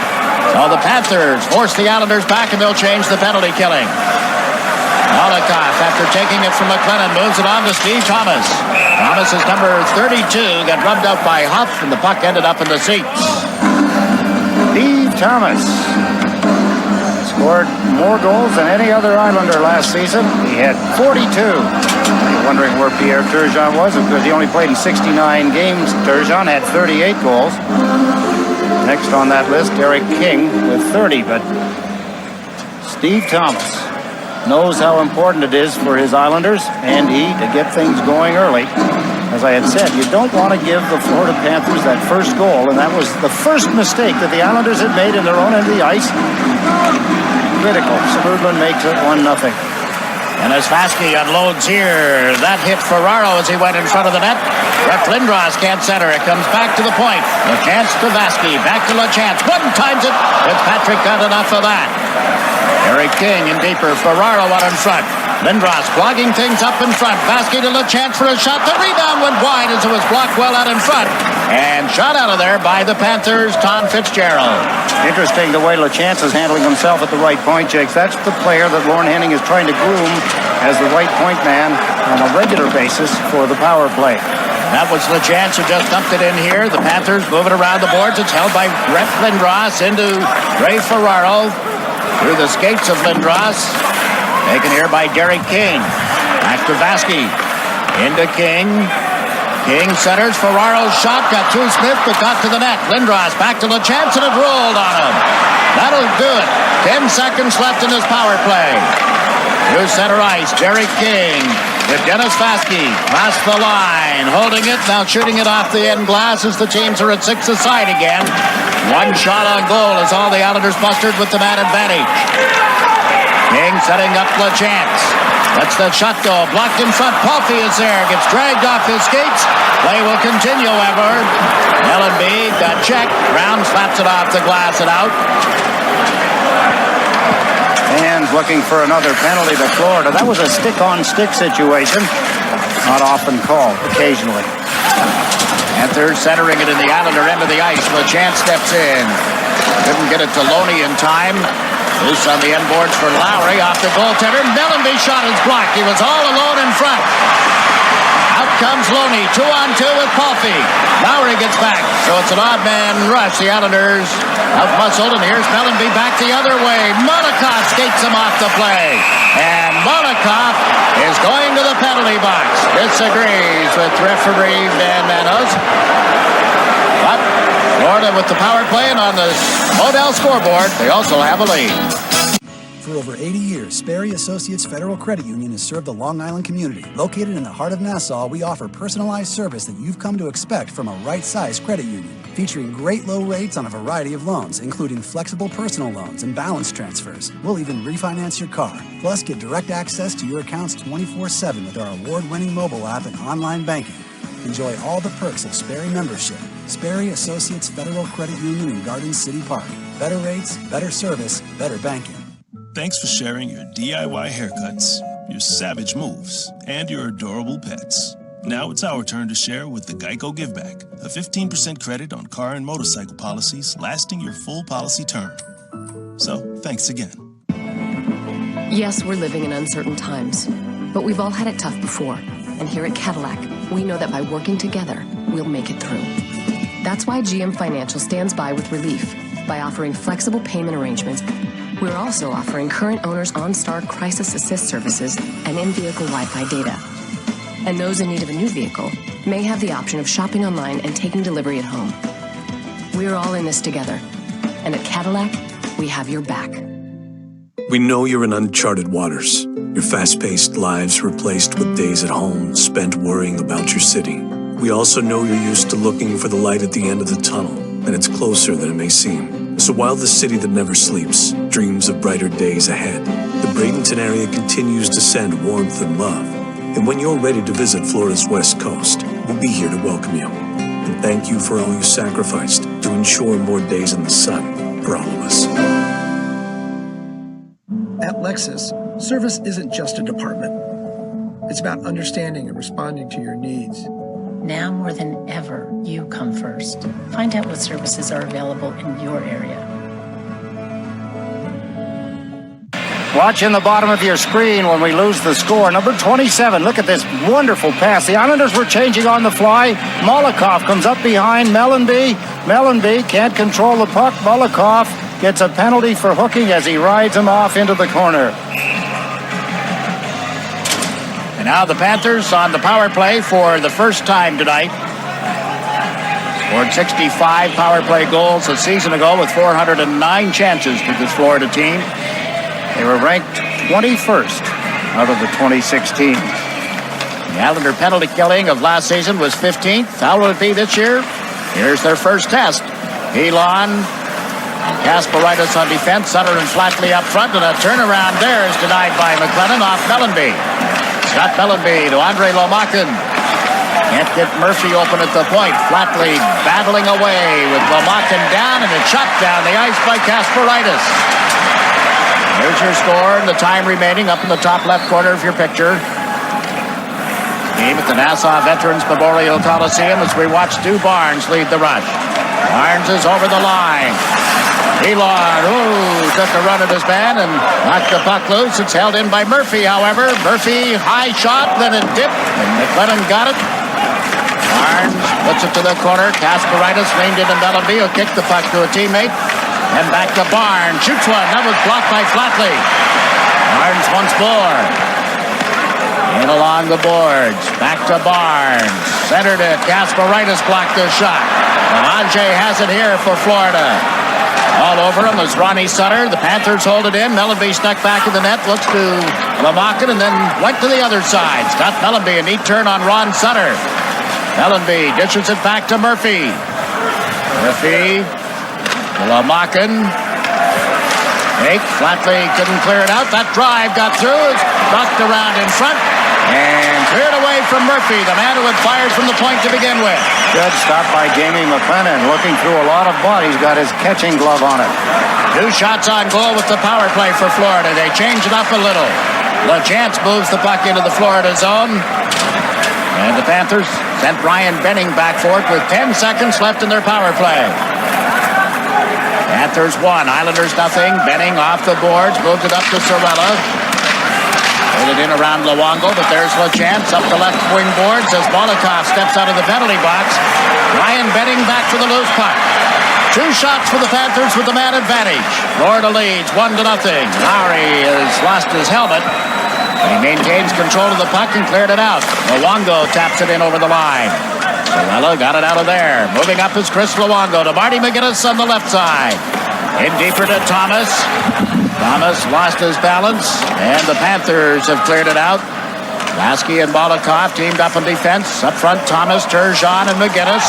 So the Panthers force the Islanders back, and they'll change the penalty killing. Molotov, after taking it from McLennan, moves it on to Steve Thomas. Thomas is number 32, got rubbed out by Huff, and the puck ended up in the seats. Steve Thomas scored more goals than any other Islander last season. He had 42. You're wondering where Pierre Turgeon was, because he only played in 69 games. Turgeon had 38 goals. Next on that list, Derek King with 30, but Steve Thomas knows how important it is for his Islanders and he to get things going early. As I had said, you don't want to give the Florida Panthers that first goal, and that was the first mistake that the Islanders had made in their own end of the ice. Critical. Strudlin makes it 1-0. And as Vasky unloads here, that hit Ferraro as he went in front of the net. Ref Lindros can't center. It comes back to the point. LeChance to Vasky. Back to LeChance. One times it. Fitzpatrick got enough of that. Eric King in deeper. Ferraro out in front. Lindros blogging things up in front. Vasky to LeChance for a shot. The rebound went wide as it was blocked well out in front. And shot out of there by the Panthers, Tom Fitzgerald. Interesting the way LeChance is handling himself at the right point, Jakes. That's the player that Lorne Henning is trying to groom as the right point man on a regular basis for the power play. That was LeChance who just dumped it in here. The Panthers move it around the boards. It's held by Ref Lindros into Ray Ferraro through the skates of Lindros. Taken here by Derek King. Back to Vasky. Into King. King centers. Ferraro's shot got to Smith, but got to the net. Lindros back to LeChance, and it rolled on him. That'll do it. 10 seconds left in this power play. Through center ice, Derek King with Dennis Vasky. Across the line. Holding it, now shooting it off the end glass as the teams are at 6 aside again. 1 shot on goal as all the Islanders mustered with the man advantage. King setting up LeChance. That's the shot goal. Blocked in front. Palffy is there. Gets dragged off his skates. Play will continue, however. Ellenby got checked. Brown slaps it off the glass and out. And looking for another penalty to Florida. That was a stick-on-stick situation. Not often called. Occasionally. Panthers centering it in the Islander end of the ice. LeChance steps in. Couldn't get it to Loney in time. Loose on the end boards for Lowry. Off the goaltender. Mellenby shot is blocked. He was all alone in front. Out comes Loney. 2-on-2 with Palffy. Lowry gets back. So it's an odd man rush. The Islanders out-muscled. And here's Mellenby back the other way. Molotov skates him off the play. And Molotov is going to the penalty box. Disagrees with referee Van Manos. But Florida with the power play, and on the Model scoreboard, they also have a lead. For over 80 years, Sperry Associates Federal Credit Union has served the Long Island community. Located in the heart of Nassau, we offer personalized service that you've come to expect from a right-sized credit union. Featuring great low rates on a variety of loans, including flexible personal loans and balance transfers. We'll even refinance your car. Plus, get direct access to your accounts 24/7 with our award-winning mobile app and online banking. Enjoy all the perks of Sperry membership. Sperry Associates Federal Credit Union in Garden City Park. Better rates, better service, better banking. Thanks for sharing your DIY haircuts. your savage moves, and your adorable pets. Now it's our turn to share with the Geico Giveback, a 15% credit on car and motorcycle policies lasting your full policy term. So, thanks again. Yes, we're living in uncertain times, but we've all had it tough before. And here at Cadillac, we know that by working together, we'll make it through. That's why GM Financial stands by with relief by offering flexible payment arrangements. We're also offering current owners OnStar Crisis Assist services and in-vehicle Wi-Fi data. And those in need of a new vehicle may have the option of shopping online and taking delivery at home. We're all in this together. And at Cadillac, we have your back. We know you're in uncharted waters. Your fast-paced lives replaced with days at home spent worrying about your city. We also know you're used to looking for the light at the end of the tunnel, and it's closer than it may seem. So while the city that never sleeps dreams of brighter days ahead, the Bradenton area continues to send warmth and love. And when you're ready to visit Florida's West Coast, we'll be here to welcome you. And thank you for all you sacrificed to ensure more days in the sun for all of us. At Lexus, service isn't just a department. It's about understanding and responding to your needs. Now more than ever, you come first. Find out what services are available in your area. Watch in the bottom of your screen when we lose the score. Number 27, look at this wonderful pass. The Islanders were changing on the fly. Molokov comes up behind Mellenby. Mellenby can't control the puck. Molokov gets a penalty for hooking as he rides him off into the corner. And now the Panthers on the power play for the first time tonight. Scored 65 power play goals a season ago with 409 chances to this Florida team. They were ranked 21st out of the 2016. The Islander penalty killing of last season was 15th. How will it be this year? Here's their first test. Elon and Kasparaitis on defense. Sutter and Flatley up front, and a turnaround there is denied by McLennan off Mellenby. Scott Mellenby to Andre Lomakin. Can't get Murphy open at the point. Flatley battling away with Lomakin down, and a shot down the ice by Kasparaitis. Here's your score and the time remaining up in the top left corner of your picture. Game at the Nassau Veterans Memorial Coliseum as we watch Stu Barnes lead the rush. Barnes is over the line. Elon, took a run at his man and knocked the puck loose. It's held in by Murphy, however. Murphy, high shot, then it dipped, and McLennan got it. Barnes puts it to the corner. Kasparaitis leaned into Mellenby, who kicked the puck to a teammate. And back to Barnes. Shoots one. That was blocked by Flatley. Barnes once more. In along the boards. Back to Barnes. Centered it. Kasparaitis blocked the shot. Anže has it here for Florida. All over him is Ronnie Sutter. The Panthers hold it in. Mellenby snuck back in the net. Looks to Lomakin and then went to the other side. Scott Mellenby, a neat turn on Ron Sutter. Mellenby dishes it back to Murphy. Murphy. Lomakin. Flatley couldn't clear it out. That drive got through. It's knocked around in front and cleared away from Murphy, the man who had fired from the point to begin with. Good stop by Jamie McLennan. Looking through a lot of bodies. Got his catching glove on it. 2 shots on goal with the power play for Florida. They change it up a little. LaChance moves the puck into the Florida zone. And the Panthers sent Ryan Benning back for it with 10 seconds left in their power play. Panthers 1, Islanders nothing. Benning off the boards, moved it up to Sorella. Pulled it in around Luongo, but there's LaChance up the left wing boards as Molokov steps out of the penalty box. Ryan Benning back for the loose puck. 2 shots for the Panthers with the man advantage. Florida leads 1-0. Lowry has lost his helmet. He maintains control of the puck and cleared it out. Luongo taps it in over the line. Sorella got it out of there. Moving up is Chris Luongo to Marty McGinnis on the left side. In deeper to Thomas. Thomas lost his balance, and the Panthers have cleared it out. Lasky and Molokov teamed up in defense. Up front, Thomas, Turgeon, and McGinnis.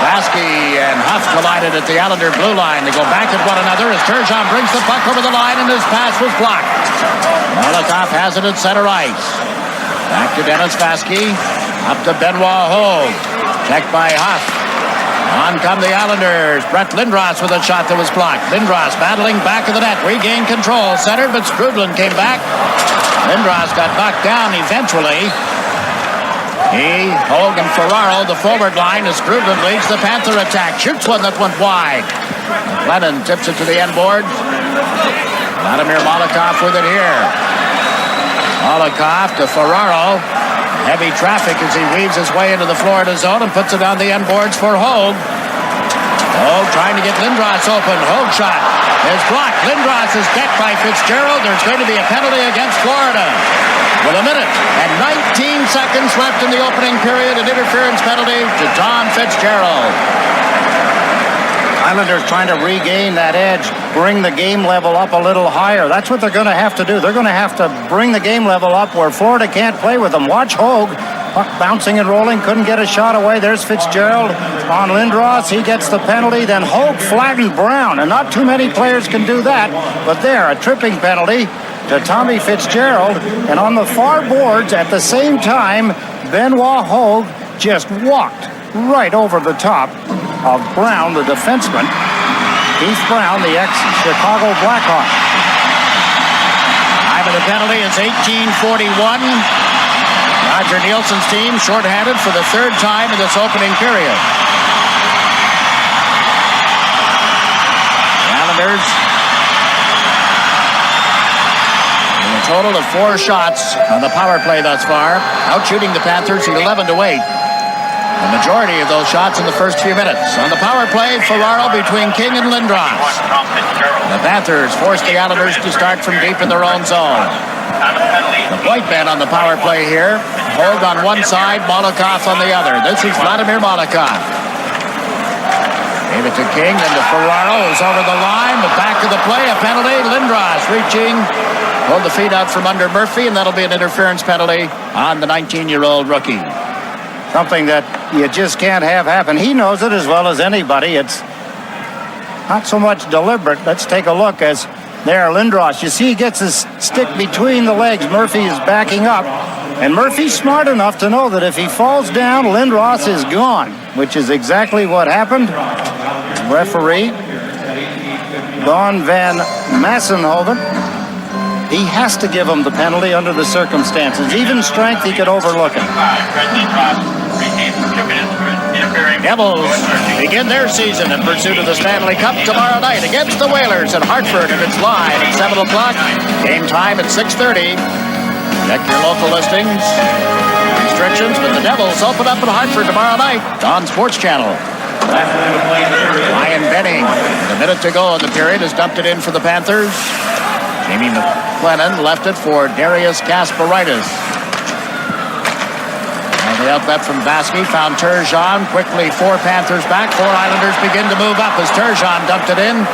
Lasky and Huff collided at the Islander blue line. They go back at one another as Turgeon brings the puck over the line, and his pass was blocked. Molokov has it at center ice. Back to Dennis Vasky. Up to Benoit Hogue. Checked by Huff. On come the Islanders. Brett Lindros with a shot that was blocked. Lindros battling back of the net. Regained control. Centered, but Skrudlin came back. Lindros got knocked down eventually. He, Hogue, and Ferraro, the forward line, as Skrudlin leads the Panther attack. Shoots one that went wide. Lennon tips it to the end boards. Vladimir Malakov with it here. Malakov to Ferraro. Heavy traffic as he weaves his way into the Florida zone and puts it on the end boards for Hogue. Hogue trying to get Lindros open. Hogue shot is blocked. Lindros is decked by Fitzgerald. There's going to be a penalty against Florida. With a minute and 19 seconds left in the opening period, an interference penalty to Tom Fitzgerald. Islanders trying to regain that edge, bring the game level up a little higher. That's what they're going to have to do. They're going to have to bring the game level up where Florida can't play with them. Watch Hogue. Puck bouncing and rolling, couldn't get a shot away. There's Fitzgerald on Lindros. He gets the penalty. Then Hogue flattened Brown, and not too many players can do that. But there, a tripping penalty to Tommy Fitzgerald. And on the far boards at the same time, Benoit Hogue just walked right over the top of Brown, the defenseman. Keith Brown, the ex-Chicago Blackhawk. Time of the penalty is 18:41. Roger Nielsen's team shorthanded for the third time in this opening period. The Islanders in a total of 4 shots on the power play thus far, out-shooting the Panthers 11-8. The majority of those shots in the first few minutes. On the power play, Ferraro between King and Lindros. The Panthers forced the Islanders to start from deep in their own zone. The point man on the power play here, Hogue on one side, Malakov on the other. This is Vladimir Malakov. Gave it to King, then to Ferraro, who's over the line, but back to the play, a penalty. Lindros reaching, pulled the feet out from under Murphy, and that'll be an interference penalty on the 19-year-old rookie. Something that you just can't have happen. He knows it as well as anybody. It's not so much deliberate. Let's take a look as there, Lindros. You see he gets his stick between the legs. Murphy is backing up. And Murphy's smart enough to know that if he falls down, Lindros is gone, which is exactly what happened. Referee, Don Van Massenhoven, he has to give him the penalty under the circumstances. Even strength, he could overlook it. Devils begin their season in pursuit of the Stanley Cup tomorrow night against the Whalers at Hartford, and it's live at 7 o'clock. Game time at 6:30. Check your local listings. Restrictions, but the Devils open up in Hartford tomorrow night on SportsChannel. Ryan Benning, with a minute to go in the period, has dumped it in for the Panthers. Jamie McLennan left it for Darius Kasparaitis. The outlet from Vasquez found Turgeon. Quickly 4 Panthers back. 4 Islanders begin to move up as Turgeon dumped it in.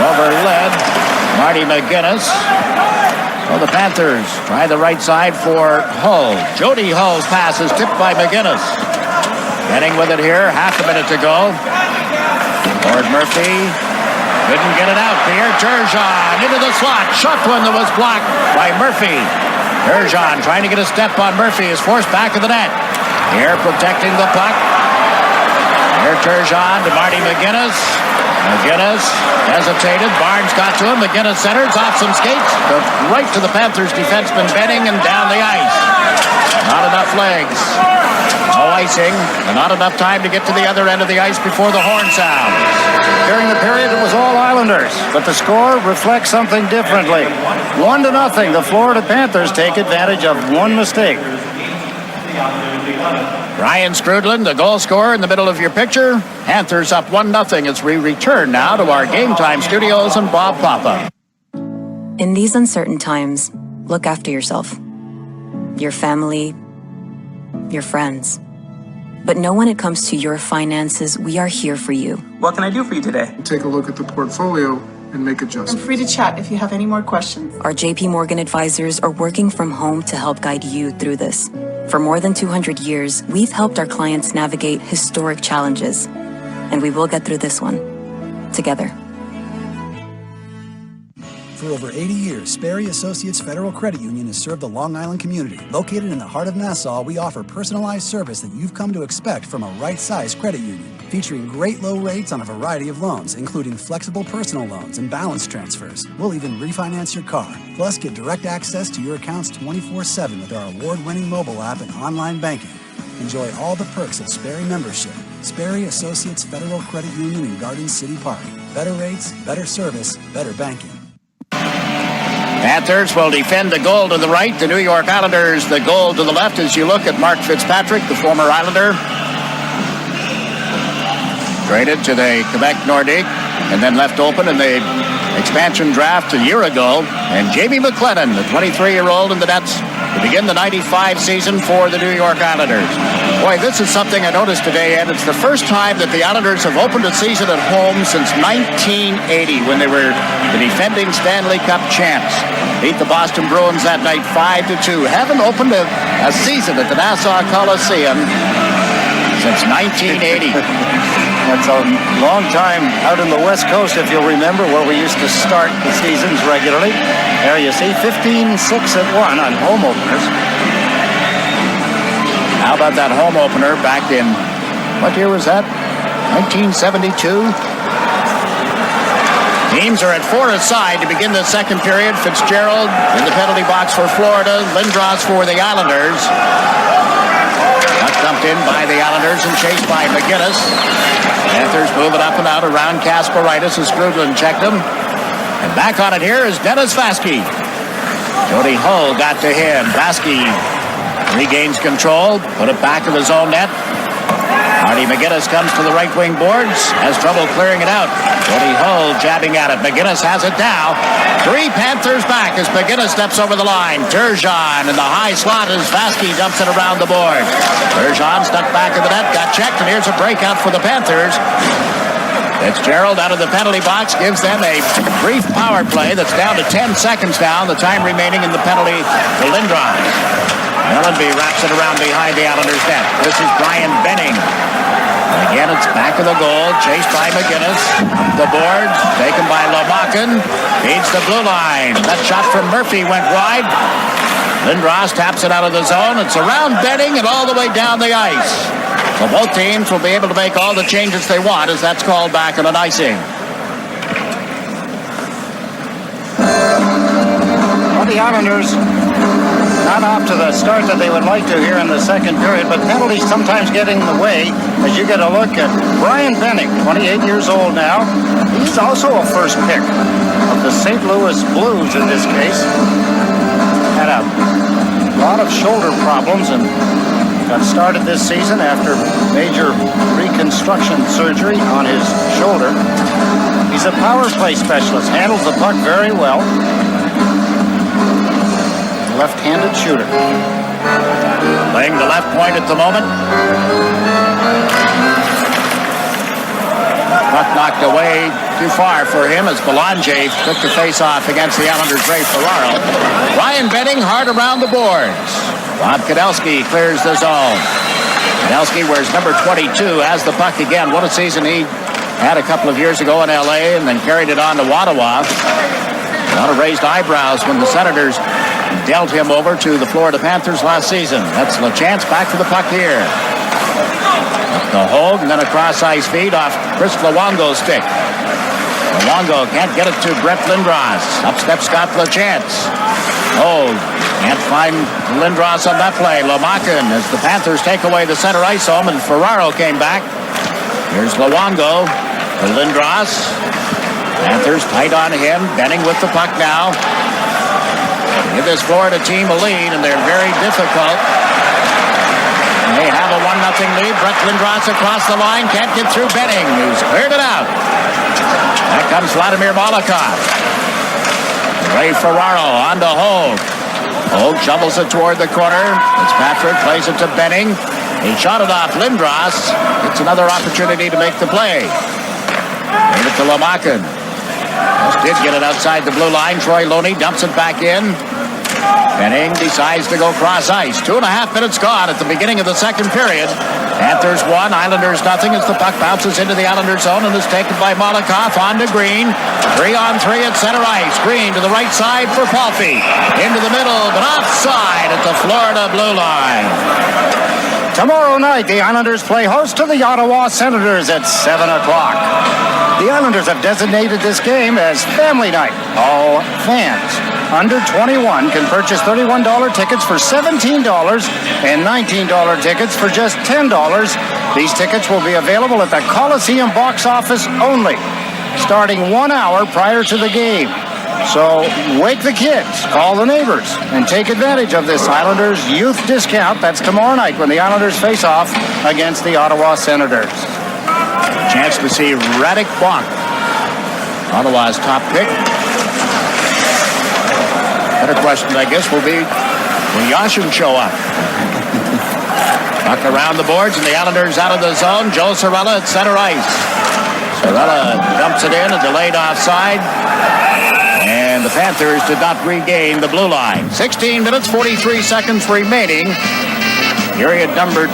Overled Marty McGuinness. Well, the Panthers try the right side for Hull. Jody Hull's pass is tipped by McGuinness. Getting with it here. Half a minute to go. Lord Murphy couldn't get it out. Pierre Turgeon into the slot. Shot one that was blocked by Murphy. Turgeon trying to get a step on Murphy is forced back of the net. Here protecting the puck. Here Turgeon to Marty McGuinness. McGuinness hesitated. Barnes got to him. McGuinness centers off some skates. Goes right to the Panthers defenseman Benning and down the ice. Not enough legs. No icing. And not enough time to get to the other end of the ice before the horn sounds. During the period, it was all Islanders, but the score reflects something differently. 1-0. The Florida Panthers take advantage of one mistake. Ryan Skrudlin, the goal scorer in the middle of your picture. Panthers up 1-0 as we return now to our Game Time studios and Bob Papa. In these uncertain times, look after yourself, your family, your friends. But know when it comes to your finances, we are here for you. What can I do for you today? Take a look at the portfolio and make adjustments. Feel free to chat if you have any more questions. Our JP Morgan advisors are working from home to help guide you through this. For more than 200 years, we've helped our clients navigate historic challenges. And we will get through this one together. For over 80 years, Sperry Associates Federal Credit Union has served the Long Island community. Located in the heart of Nassau, we offer personalized service that you've come to expect from a right-sized credit union. Featuring great low rates on a variety of loans, including flexible personal loans and balance transfers. We'll even refinance your car. Plus, get direct access to your accounts 24/7 with our award-winning mobile app and online banking. Enjoy all the perks of Sperry membership. Sperry Associates Federal Credit Union in Garden City Park. Better rates, better service, better banking. Panthers will defend the goal to the right. The New York Islanders, the goal to the left. As you look at Mark Fitzpatrick, the former Islander, traded to the Quebec Nordique and then left open in the expansion draft a year ago. And Jamie McLennan, the 23-year-old in the nets to begin the 95 season for the New York Islanders. Boy, this is something I noticed today, Ed. It's the first time that the Islanders have opened a season at home since 1980 when they were the defending Stanley Cup champs. Beat the Boston Bruins that night 5-2. Haven't opened a season at the Nassau Coliseum since 1980. That's a long time out in the West Coast, if you'll remember, where we used to start the seasons regularly. There you see 15-6-1 on home openers. How about that home opener back in, what year was that? 1972? Teams are at 4 aside to begin the second period. Fitzgerald in the penalty box for Florida. Lindros for the Islanders. Got dumped in by the Islanders and chased by McGinnis. Panthers moving up and out around Kasparaitis as Grudlin checked him. And back on it here is Dennis Vaske. Jody Hull got to him. Vaske regains control, put it back of his own net. Artie McGinnis comes to the right wing boards, has trouble clearing it out. Jody Hull jabbing at it. McGinnis has it now. 3 Panthers back as McGinnis steps over the line. Turgeon in the high slot as Vaske dumps it around the board. Turgeon stuck back in the net, got checked, and here's a breakout for the Panthers. Fitzgerald out of the penalty box gives them a brief power play that's down to 10 seconds now. The time remaining in the penalty to Lindros. Mellenby wraps it around behind the Islanders' net. This is Brian Benning. And again, it's back of the goal, chased by McGinnis. Up the boards, taken by Lomakin. Feeds the blue line. That shot from Murphy went wide. Lindros taps it out of the zone. It's around Benning and all the way down the ice. So both teams will be able to make all the changes they want as that's called back on an icing. Well, the Islanders not off to the start that they would like to here in the second period, but penalties sometimes get in the way as you get a look at Brian Benning, 28 years old now. He's also a first pick of the St. Louis Blues in this case. Had a lot of shoulder problems and got started this season after major reconstruction surgery on his shoulder. He's a power play specialist, handles the puck very well. Left-handed shooter. Playing the left point at the moment. Puck knocked away too far for him as Belanger took the face-off against the Islanders' Ray Ferraro. Ryan Benning hard around the boards. Bob Kudelski clears the zone. Kudelski wears number 22, has the puck again. What a season he had a couple of years ago in L.A. and then carried it on to Ottawa. A lot of raised eyebrows when the Senators dealt him over to the Florida Panthers last season. That's LeChance back for the puck here. Up the hold and then across ice feed off Chris Luongo's stick. Luongo can't get it to Brett Lindros. Up steps Scott LeChance. Oh, can't find Lindros on that play. Lomakin as the Panthers take away the center ice home and Ferraro came back. Here's Luongo to Lindros. Panthers tight on him. Benning with the puck now. Give this Florida team a lead, and they're very difficult. They have a 1-0 lead. Brett Lindros across the line. Can't get through Benning, who's cleared it out. Back comes Vladimir Malakhov. Ray Ferraro on to Hogue. Hogue shovels it toward the corner. Fitzpatrick plays it to Benning. He shot it off Lindros. It's another opportunity to make the play. Gave it to Lomakin. Just did get it outside the blue line. Troy Loney dumps it back in. Benning decides to go cross ice. 2.5 minutes gone at the beginning of the second period. Panthers 1, Islanders nothing as the puck bounces into the Islanders zone and is taken by Molikoff on to Green. 3-on-3 at center ice. Green to the right side for Palffy. Into the middle, but offside at the Florida blue line. Tomorrow night, the Islanders play host to the Ottawa Senators at 7 o'clock. The Islanders have designated this game as Family Night. All fans under 21 can purchase $31 tickets for $17 and $19 tickets for just $10. These tickets will be available at the Coliseum box office only, starting 1 hour prior to the game. So wake the kids, call the neighbors, and take advantage of this Islanders youth discount. That's tomorrow night when the Islanders face off against the Ottawa Senators. Chance to see Radek Bonk, Ottawa's top pick. Better question, I guess, will be, will Yashin show up? Puck around the boards, and the Islanders out of the zone. Joe Cirella at center ice. Cirella dumps it in, a delayed offside. And the Panthers did not regain the blue line. 16 minutes, 43 seconds remaining. Period number 2.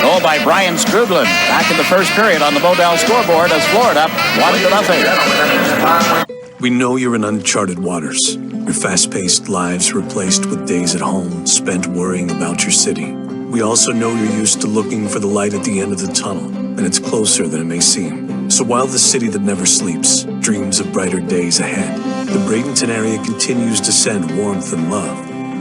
Goal by Brian Strublin. Back in the first period on the Modell scoreboard as Florida 1-0. We know you're in uncharted waters. Your fast-paced lives replaced with days at home spent worrying about your city. We also know you're used to looking for the light at the end of the tunnel, and it's closer than it may seem. So while the city that never sleeps dreams of brighter days ahead, the Bradenton area continues to send warmth and love.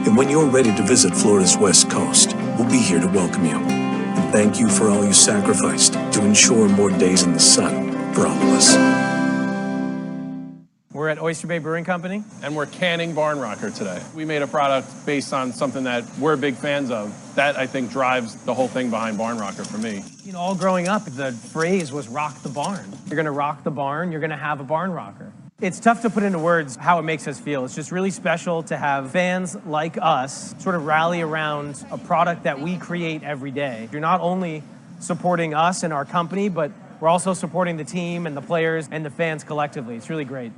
And when you're ready to visit Florida's West Coast, we'll be here to welcome you. And thank you for all you sacrificed to ensure more days in the sun for all of us. We're at Oyster Bay Brewing Company. And we're canning Barn Rocker today. We made a product based on something that we're big fans of. That, I think, drives the whole thing behind Barn Rocker for me. You know, all growing up, the phrase was rock the barn. You're going to rock the barn, you're going to have a barn rocker. It's tough to put into words how it makes us feel. It's just really special to have fans like us sort of rally around a product that we create every day. You're not only supporting us and our company, but we're also supporting the team and the players and the fans collectively. It's really great.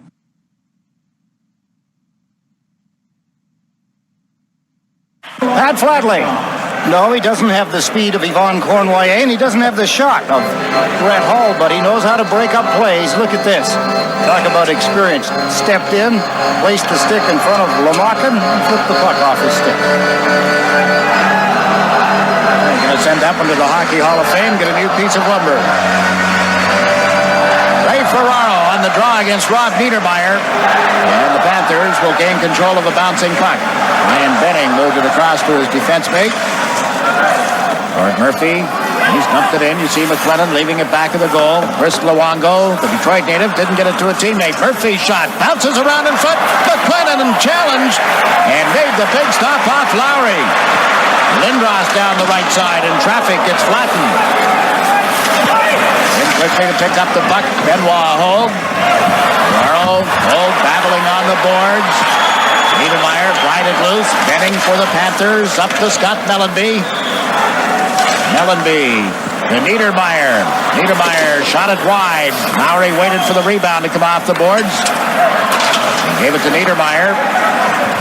Pat Flatley. No, he doesn't have the speed of Yvonne Cornwallier, and he doesn't have the shot of Brett Hull, but he knows how to break up plays. Look at this. Talk about experience. Stepped in, placed the stick in front of Lamakin, and flipped the puck off his stick. They're going to send that one to the Hockey Hall of Fame, get a new piece of lumber. Ray Ferraro on the draw against Rob Niedermeyer. And the Panthers will gain control of a bouncing puck. Ryan Benning moved it across to his defense mate. Art Murphy, he's dumped it in. You see McLennan leaving it back of the goal. Chris Luongo, the Detroit native, didn't get it to a teammate. Murphy's shot bounces around in front. McLennan challenged and made the big stop off Lowry. Lindros down the right side and traffic gets flattened. In quickly to pick up the puck. Benoit Hogue. Hogue battling on the boards. Niedermeyer glided loose. Benning for the Panthers. Up to Scott Mellanby. Mellanby to Niedermeyer. Niedermeyer shot it wide. Lowry waited for the rebound to come off the boards. He gave it to Niedermeyer.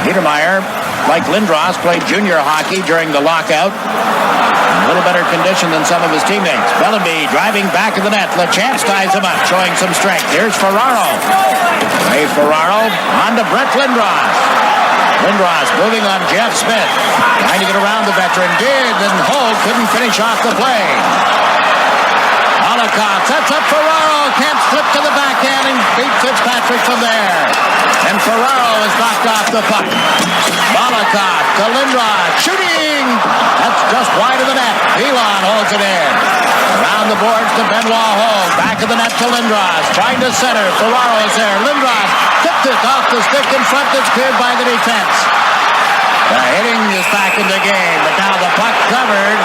Niedermeyer, like Lindros, played junior hockey during the lockout. A little better condition than some of his teammates. Mellanby driving back of the net. LeChance ties him up, showing some strength. Here's Ferraro. Ray Ferraro on to Brett Lindros. Lindros moving on Jeff Smith. Trying to get around the veteran. Did, and Hogue couldn't finish off the play. Molikoff sets up Ferraro. Can't slip to the backhand and beat Fitzpatrick from there. And Ferraro is knocked off the puck. Molikoff to Lindros. Shooting! That's just wide of the net. Elon holds it in. Around the boards to Benoit Hogue. Back of the net to Lindros. Trying to center. Ferraro is there. Lindros tipped it off the stick in front. It's cleared by the defense. The hitting is back in the game, but now the puck covered.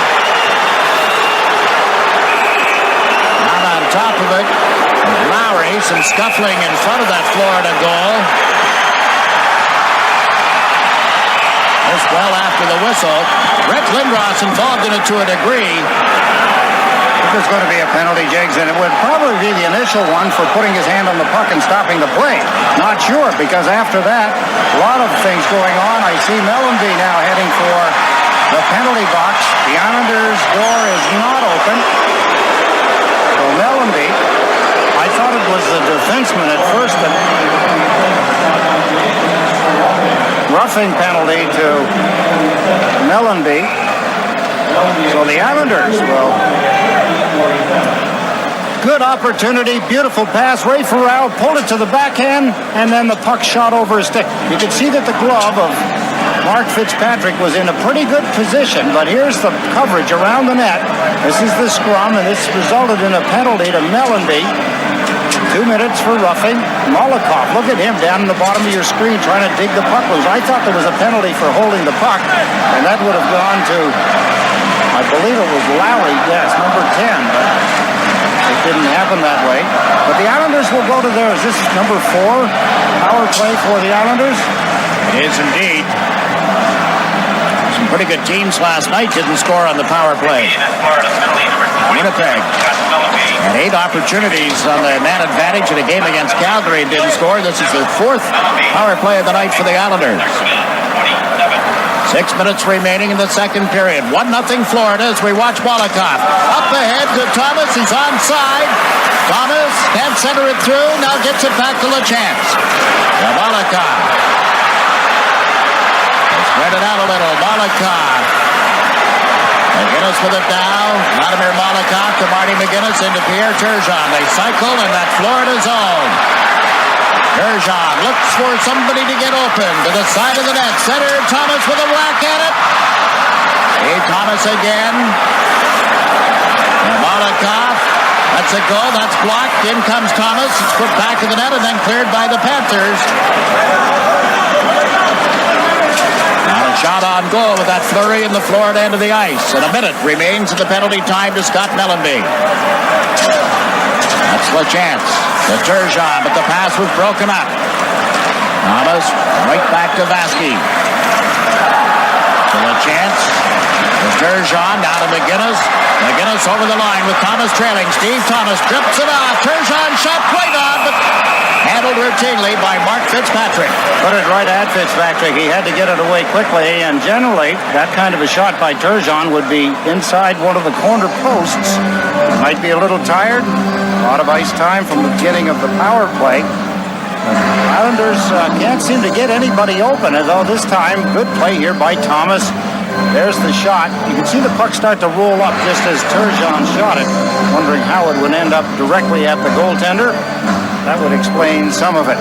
Not on top of it. Lowry, some scuffling in front of that Florida goal. Just well after the whistle. Brett Lindros involved in it to a degree. There's going to be a penalty, Jiggs, and it would probably be the initial one for putting his hand on the puck and stopping the play. Not sure, because after that, a lot of things going on. I see Mellenby now heading for the penalty box. The Islanders' door is not open. So Mellenby, I thought it was the defenseman at first, but roughing penalty to Mellenby. So the Islanders will. Good opportunity, beautiful pass. Ray Ferraro pulled it to the backhand, and then the puck shot over his stick. You can see that the glove of Mark Fitzpatrick was in a pretty good position, but here's the coverage around the net. This is the scrum, and this resulted in a penalty to Mellenby. 2 minutes for roughing. Molotov, look at him down in the bottom of your screen trying to dig the puck loose. I thought there was a penalty for holding the puck, and that would have gone to, I believe it was Lowry, yes, number 10, but it didn't happen that way. But the Islanders will go to theirs. This is number 4 power play for the Islanders. It is indeed. Some pretty good teams last night didn't score on the power play. Winnipeg had 8 opportunities on the man advantage in a game against Calgary and didn't score. This is the 4th power play of the night for the Islanders. 6 minutes remaining in the second period. 1-0 Florida as we watch Molotov. Up ahead to Thomas. He's onside. Thomas can't center it through. Now gets it back to LeChance. Molotov. Spread it out a little. Molotov. McGinnis with it now. Vladimir Molotov to Marty McGinnis into Pierre Turgeon. They cycle in that Florida zone. Turgeon looks for somebody to get open to the side of the net. Center Thomas with a whack at it. Dave Thomas again. Molotov. That's a goal. That's blocked. In comes Thomas. It's put back to the net and then cleared by the Panthers. Now a shot on goal with that flurry in the Florida end of the ice. And a minute remains of the penalty time to Scott Mellenby. That's LeChance. The Turgeon, but the pass was broken up. Thomas right back to Vasky. To LeChance. The Turgeon down to McGinnis. McGinnis over the line with Thomas trailing. Steve Thomas trips it off. Turgeon shot right on, but handled routinely by Mark Fitzpatrick. Put it right at Fitzpatrick. He had to get it away quickly, and generally, that kind of a shot by Turgeon would be inside one of the corner posts. He might be a little tired. A lot of ice time from the beginning of the power play. The Islanders can't seem to get anybody open, although this time, good play here by Thomas. There's the shot. You can see the puck start to roll up just as Turgeon shot it, wondering how it would end up directly at the goaltender. That would explain some of it.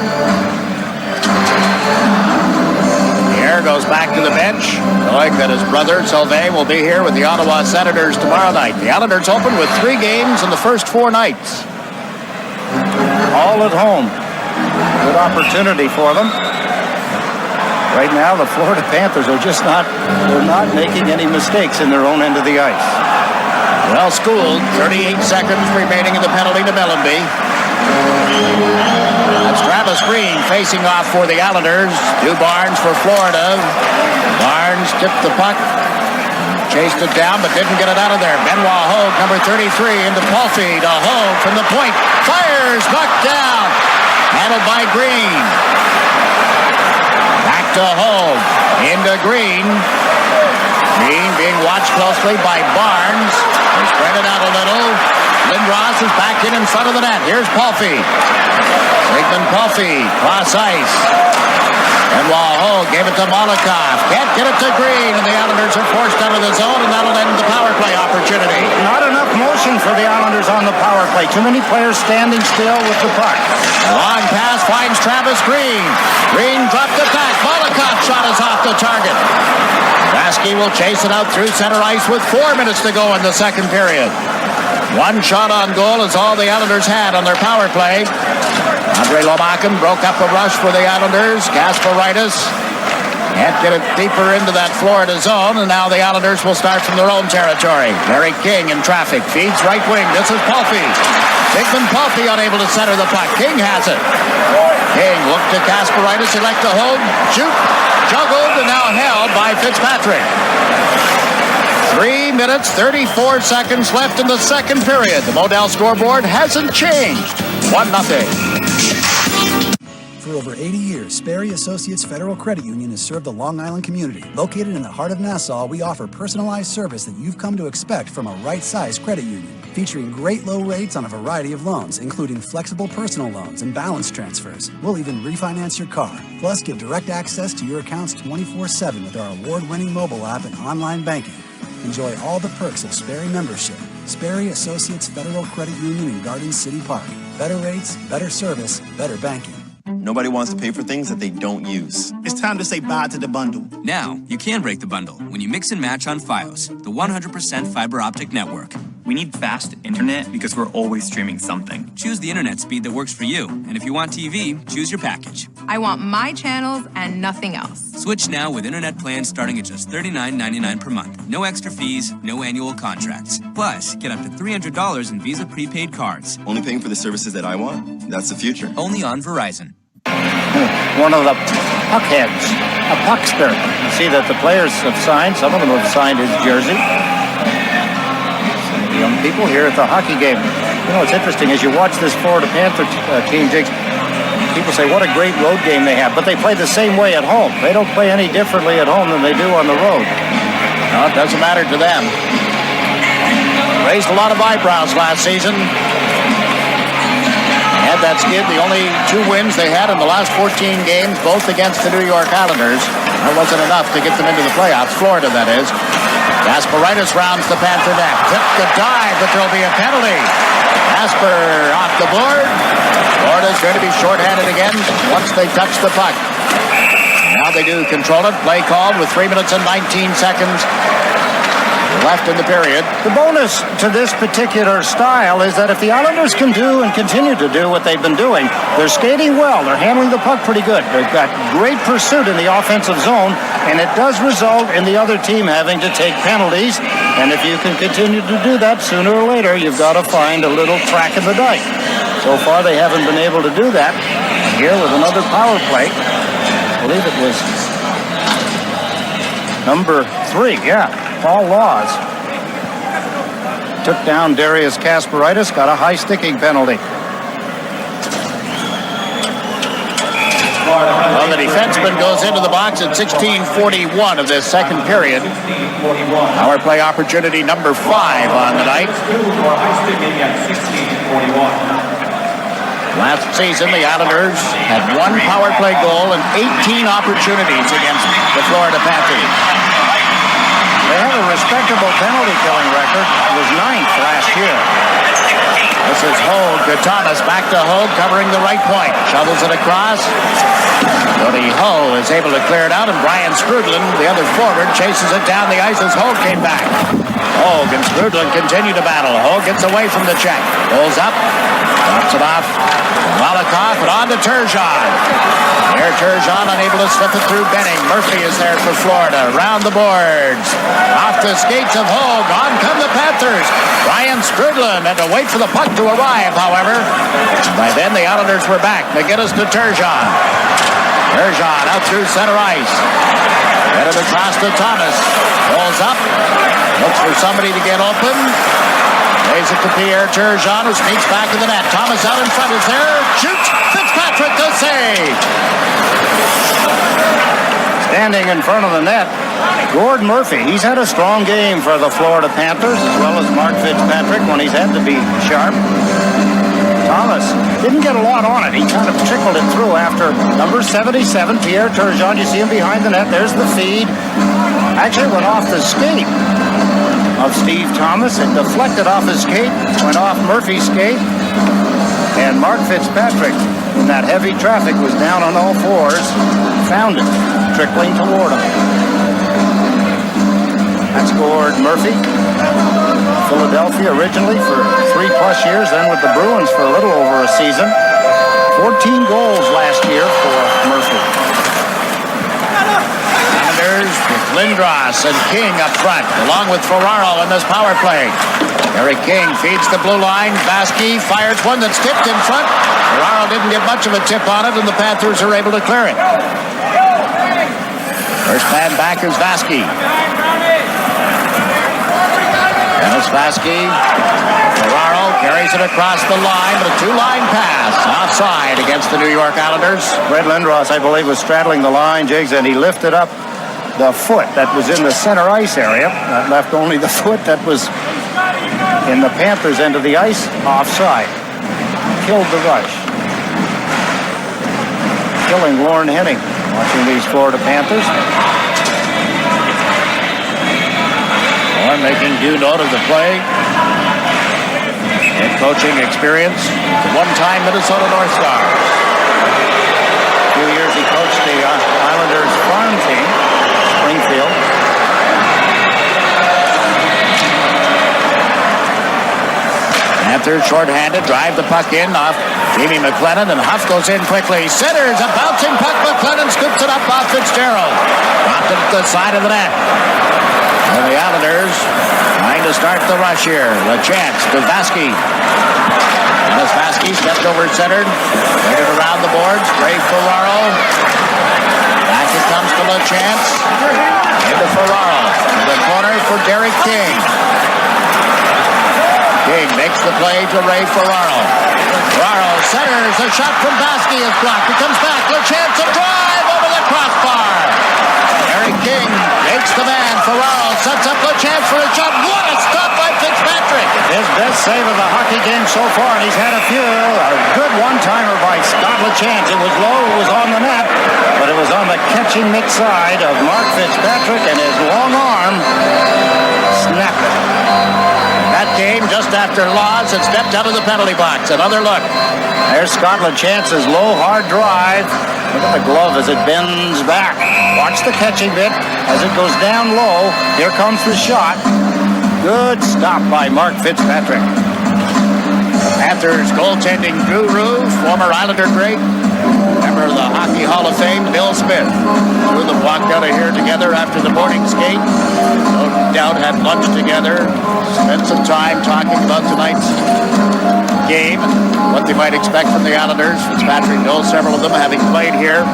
Pierre goes back to the bench, knowing that his brother Sylvain will be here with the Ottawa Senators tomorrow night. The Islanders open with 3 games in the first 4 nights. All at home. Good opportunity for them. Right now, the Florida Panthers are just not making any mistakes in their own end of the ice. Well schooled. 38 seconds remaining in the penalty to Mellenby. That's Travis Green facing off for the Islanders. 2 Barnes for Florida. Barnes tipped the puck. Chased it down, but didn't get it out of there. Benoit Hogue, number 33, into Palffy to Hogue from the point. Fires, knocked down. Handled by Green. Back to Hogue. Into Green. Green being watched closely by Barnes. They spread it out a little. Lindros is back in front of the net. Here's Palffy. Sigmund Palffy, cross ice. And Hogue gave it to Molotov. Can't get it to Green, and the Islanders are forced out of the zone, and that'll end the power play opportunity. Not enough motion for the Islanders on the power play. Too many players standing still with the puck. A long pass finds Travis Green. Green dropped it back. Molotov shot is off the target. Vasky will chase it out through center ice with 4 minutes to go in the second period. 1 shot on goal is all the Islanders had on their power play. Andre Lomakin broke up a rush for the Islanders. Gasparitis can't get it deeper into that Florida zone, and now the Islanders will start from their own territory. Larry King in traffic, feeds right wing. This is Palffy. Sigmund Palffy unable to center the puck. King has it. King looked to Gasparitis, elect to hold, shoot, juggled, and now held by Fitzpatrick. 3 minutes, 34 seconds left in the second period. The Model scoreboard hasn't changed. 1-0. For over 80 years, Sperry Associates Federal Credit Union has served the Long Island community. Located in the heart of Nassau, we offer personalized service that you've come to expect from a right-sized credit union. Featuring great low rates on a variety of loans, including flexible personal loans and balance transfers. We'll even refinance your car. Plus, give direct access to your accounts 24/7 with our award-winning mobile app and online banking. Enjoy all the perks of Sperry membership. Sperry Associates Federal Credit Union in Garden City Park. Better rates, better service, better banking. Nobody wants to pay for things that they don't use. It's time to say bye to the bundle. Now, you can break the bundle when you mix and match on Fios, the 100% fiber optic network. We need fast internet because we're always streaming something. Choose the internet speed that works for you. And if you want TV, choose your package. I want my channels and nothing else. Switch now with internet plans starting at just $39.99 per month. No extra fees, no annual contracts. Plus, get up to $300 in Visa prepaid cards. Only paying for the services that I want? That's the future. Only on Verizon. One of the puckheads, a puckster. You see that the players have signed. Some of them have signed his jersey. Some of the young people here at the hockey game. You know, it's interesting as you watch this Florida Panther team, Jiggs, people say what a great road game they have, but they play the same way at home. They don't play any differently at home than they do on the road. No, it doesn't matter to them. Raised a lot of eyebrows last season. Had that skid, the only 2 wins they had in the last 14 games, both against the New York Islanders. That wasn't enough to get them into the playoffs, Florida, that is. Gasparitis rounds the Panther net. Tipped the dive, but there'll be a penalty. Gasper off the board. Florida's going to be shorthanded again once they touch the puck. Now they do control it. Play called with 3 minutes and 19 seconds left in the period. The bonus to this particular style is that if the Islanders can do and continue to do what they've been doing, they're skating well, they're handling the puck pretty good, they've got great pursuit in the offensive zone, and it does result in the other team having to take penalties, and if you can continue to do that, sooner or later, you've got to find a little crack in the dike. So far, they haven't been able to do that. Here with another power play, I believe it was number 3, Paul Laws took down Darius Gasparitis, got a high sticking penalty. Well, the defenseman goes into the box at 16:41 of this second period. Power play opportunity number 5 on the night. Last season, the Islanders had 1 power play goal and 18 opportunities against the Florida Panthers. They have a respectable penalty-killing record. It was 9th last year. This is Hogue to Thomas. Back to Hogue, covering the right point. Shovels it across. Cody Ho is able to clear it out, and Brian Sprudlin, the other forward, chases it down the ice as Hogue came back. Hogue and Sprudlin continue to battle. Hogue gets away from the check. Pulls up. Drops it off. Malakoff and on to Turgeon. Here Turgeon unable to slip it through Benning. Murphy is there for Florida. Round the boards. Off the skates of Hogue. On come the Panthers. Brian Sprudlin had to wait for the puck to arrive, however. By then the Islanders were back. McGinnis to Turgeon. Turgeon out through center ice. Get it across to Thomas. Pulls up. Looks for somebody to get open. Plays it to Pierre Turgeon, who sneaks back in the net. Thomas out in front is there. Shoots. Fitzpatrick to save. Standing in front of the net, Gord Murphy. He's had a strong game for the Florida Panthers, as well as Mark Fitzpatrick when he's had to be sharp. Thomas didn't get a lot on it. He kind of trickled it through after number 77, Pierre Turgeon. You see him behind the net. There's the feed. Actually went off the skate of Steve Thomas. It deflected off his skate, went off Murphy's skate, and Mark Fitzpatrick, in that heavy traffic, was down on all fours, found it, trickling toward him. That's Gord Murphy. Philadelphia originally for 3+ years, then with the Bruins for a little over a season. 14 goals last year for Murphy. Islanders with Lindros and King up front, along with Ferraro in this power play. Eric King feeds the blue line. Vasquez fires one that's tipped in front. Ferraro didn't get much of a tip on it, and the Panthers are able to clear it. First man back is Vasquez. Dennis Vaskey. Ferraro carries it across the line, but a two-line pass offside against the New York Islanders. Red Lindros, I believe, was straddling the line, Jiggs, and he lifted up the foot that was in the center ice area. That left only the foot that was in the Panthers' end of the ice, offside. Killed the rush. Killing Lorne Henning, watching these Florida Panthers. Lorne making due note of the play. Head coaching experience. The one-time Minnesota North Stars. A few years he coached the Islanders farm team, Springfield. Panthers shorthanded, drive the puck in off Jamie McLennan, and Huff goes in quickly. Centers a bouncing puck. McLennan scoops it up off Fitzgerald. Dropped it at the side of the net. And the Islanders trying to start the rush here. The chance to Vaskey. Dennis Vaskey stepped over centered. Waited around the boards. Ray Ferraro. Back it comes to the chance. Into Ferraro. To the corner for Derek King. King makes the play to Ray Ferraro. Ferraro centers. A shot from Vaskey is blocked. He comes back. The chance to drive over the crossbar. Derek King takes the man. Ferraro sets up the chance for a shot. What a stop by Fitzpatrick. His best save of the hockey game so far, and he's had a few. A good one-timer by Scott LeChance. It was low, it was on the net, but it was on the catching mid side of Mark Fitzpatrick, and his long arm snapped it. That game just after Laws had stepped out of the penalty box. Another look. There's Scott LeChance's low, hard drive. Look at the glove as it bends back. Watch the catching bit as it goes down low. Here comes the shot. Good stop by Mark Fitzpatrick. Panthers goaltending guru, former Islander great, member of the Hockey Hall of Fame, Bill Smith. Two of them walked out of here together after the morning skate. No doubt had lunch together, spent some time talking about tonight's game, what they might expect from the Islanders. Fitzpatrick knows several of them, having played here.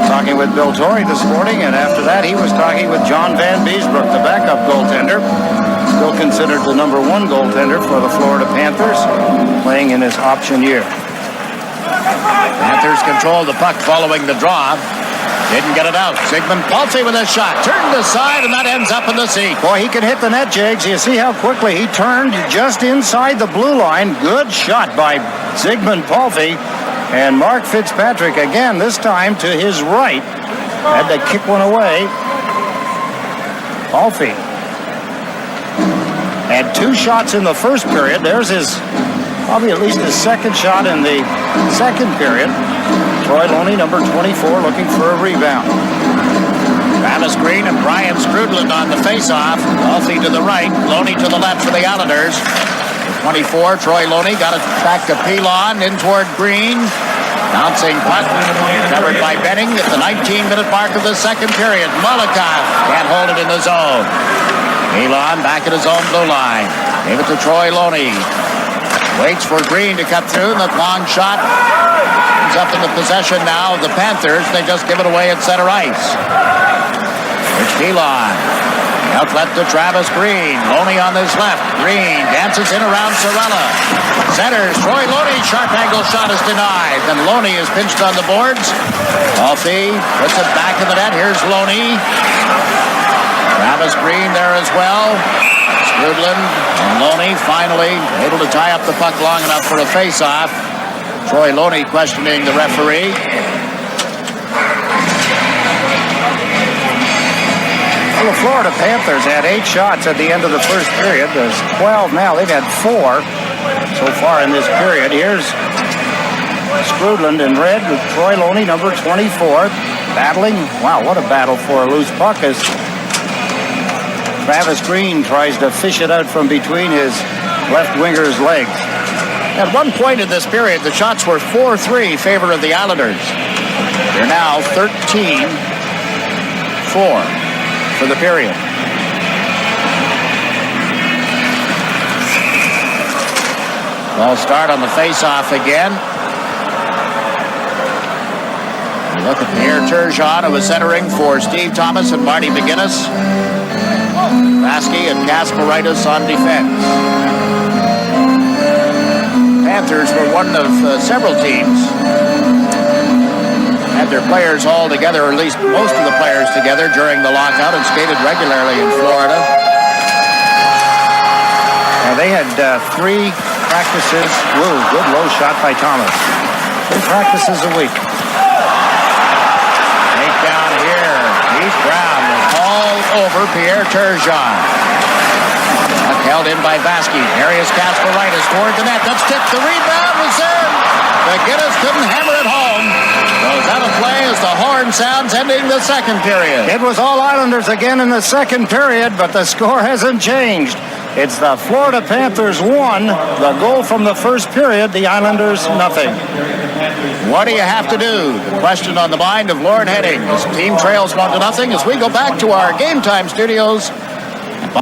Talking with Bill Torrey this morning, and after that he was talking with John Van Beesbrook, the backup goaltender. Still considered the #1 goaltender for the Florida Panthers, playing in his option year. Panthers control the puck following the draw. Didn't get it out. Zygmunt Palffy with a shot. Turned aside, and that ends up in the seat. Boy, he can hit the net, Jiggs. You see how quickly he turned just inside the blue line. Good shot by Zygmunt Palffy. And Mark Fitzpatrick, again, this time to his right, had to kick one away. Palffy had 2 shots in the first period. There's his, probably at least his second shot in the second period. Troy Loney, number 24, looking for a rebound. Travis Green and Brian Strudland on the face-off. Palffy to the right, Loney to the left for the Islanders. 24, Troy Loney got it back to Pilon, in toward Green. Bouncing puck, covered by Benning at the 19-minute mark of the second period. Molotov can't hold it in the zone. Pilon back at his own blue line. Gave it to Troy Loney. Waits for Green to cut through, and the long shot is up in the possession now of the Panthers. They just give it away at center ice. It's Pilon. Outlet to Travis Green. Loney on his left. Green dances in around Sorella. Centers. Troy Loney. Sharp angle shot is denied. Then Loney is pinched on the boards. Palffy puts it back in the net. Here's Loney. Travis Green there as well. Strudland and Loney finally able to tie up the puck long enough for a face-off. Troy Loney questioning the referee. Well, the Florida Panthers had 8 shots at the end of the first period. There's 12 now. They've had 4 so far in this period. Here's Strudland in red with Troy Loney, number 24, battling. Wow, what a battle for a loose puck as Travis Green tries to fish it out from between his left winger's legs. At one point in this period, the shots were 4-3 in favor of the Islanders. They're now 13-4. For the period. Ball start on the face-off again. We look at Pierre Turgeon, who was centering for Steve Thomas and Marty McGinnis. now. Vasky and Kasparaitis on defense. Panthers were one of several teams. Had their players all together, or at least most of the players together during the lockout, and skated regularly in Florida. They had 3 practices. Whoa, good low shot by Thomas. 3 practices a week. Takedown here. Heath Brown was all over Pierre Turgeon. Held in by Vasky. Darius Kasparaitis toward the net. That's tipped. The rebound was in. McGinnis couldn't hammer it home. Goes out of play as the horn sounds, ending the second period. It was all Islanders again in the second period, but the score hasn't changed. It's the Florida Panthers 1, the goal from the first period, the Islanders nothing. What do you have to do? The question on the mind of Lord Heading. His team trails 1-0 as we go back to our Game Time studios.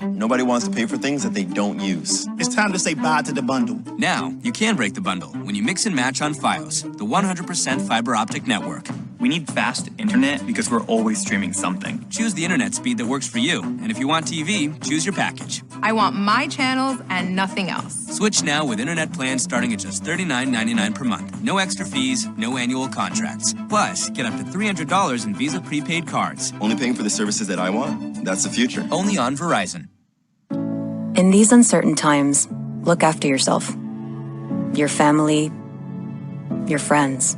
Nobody wants to pay for things that they don't use. It's time to say bye to the bundle. Now, you can break the bundle when you mix and match on Fios, the 100% fiber optic network. We need fast internet because we're always streaming something. Choose the internet speed that works for you. And if you want TV, choose your package. I want my channels and nothing else. Switch now with internet plans starting at just $39.99 per month. No extra fees, no annual contracts. Plus, get up to $300 in Visa prepaid cards. Only paying for the services that I want? That's the future. Only on Verizon. In these uncertain times, look after yourself, your family, your friends.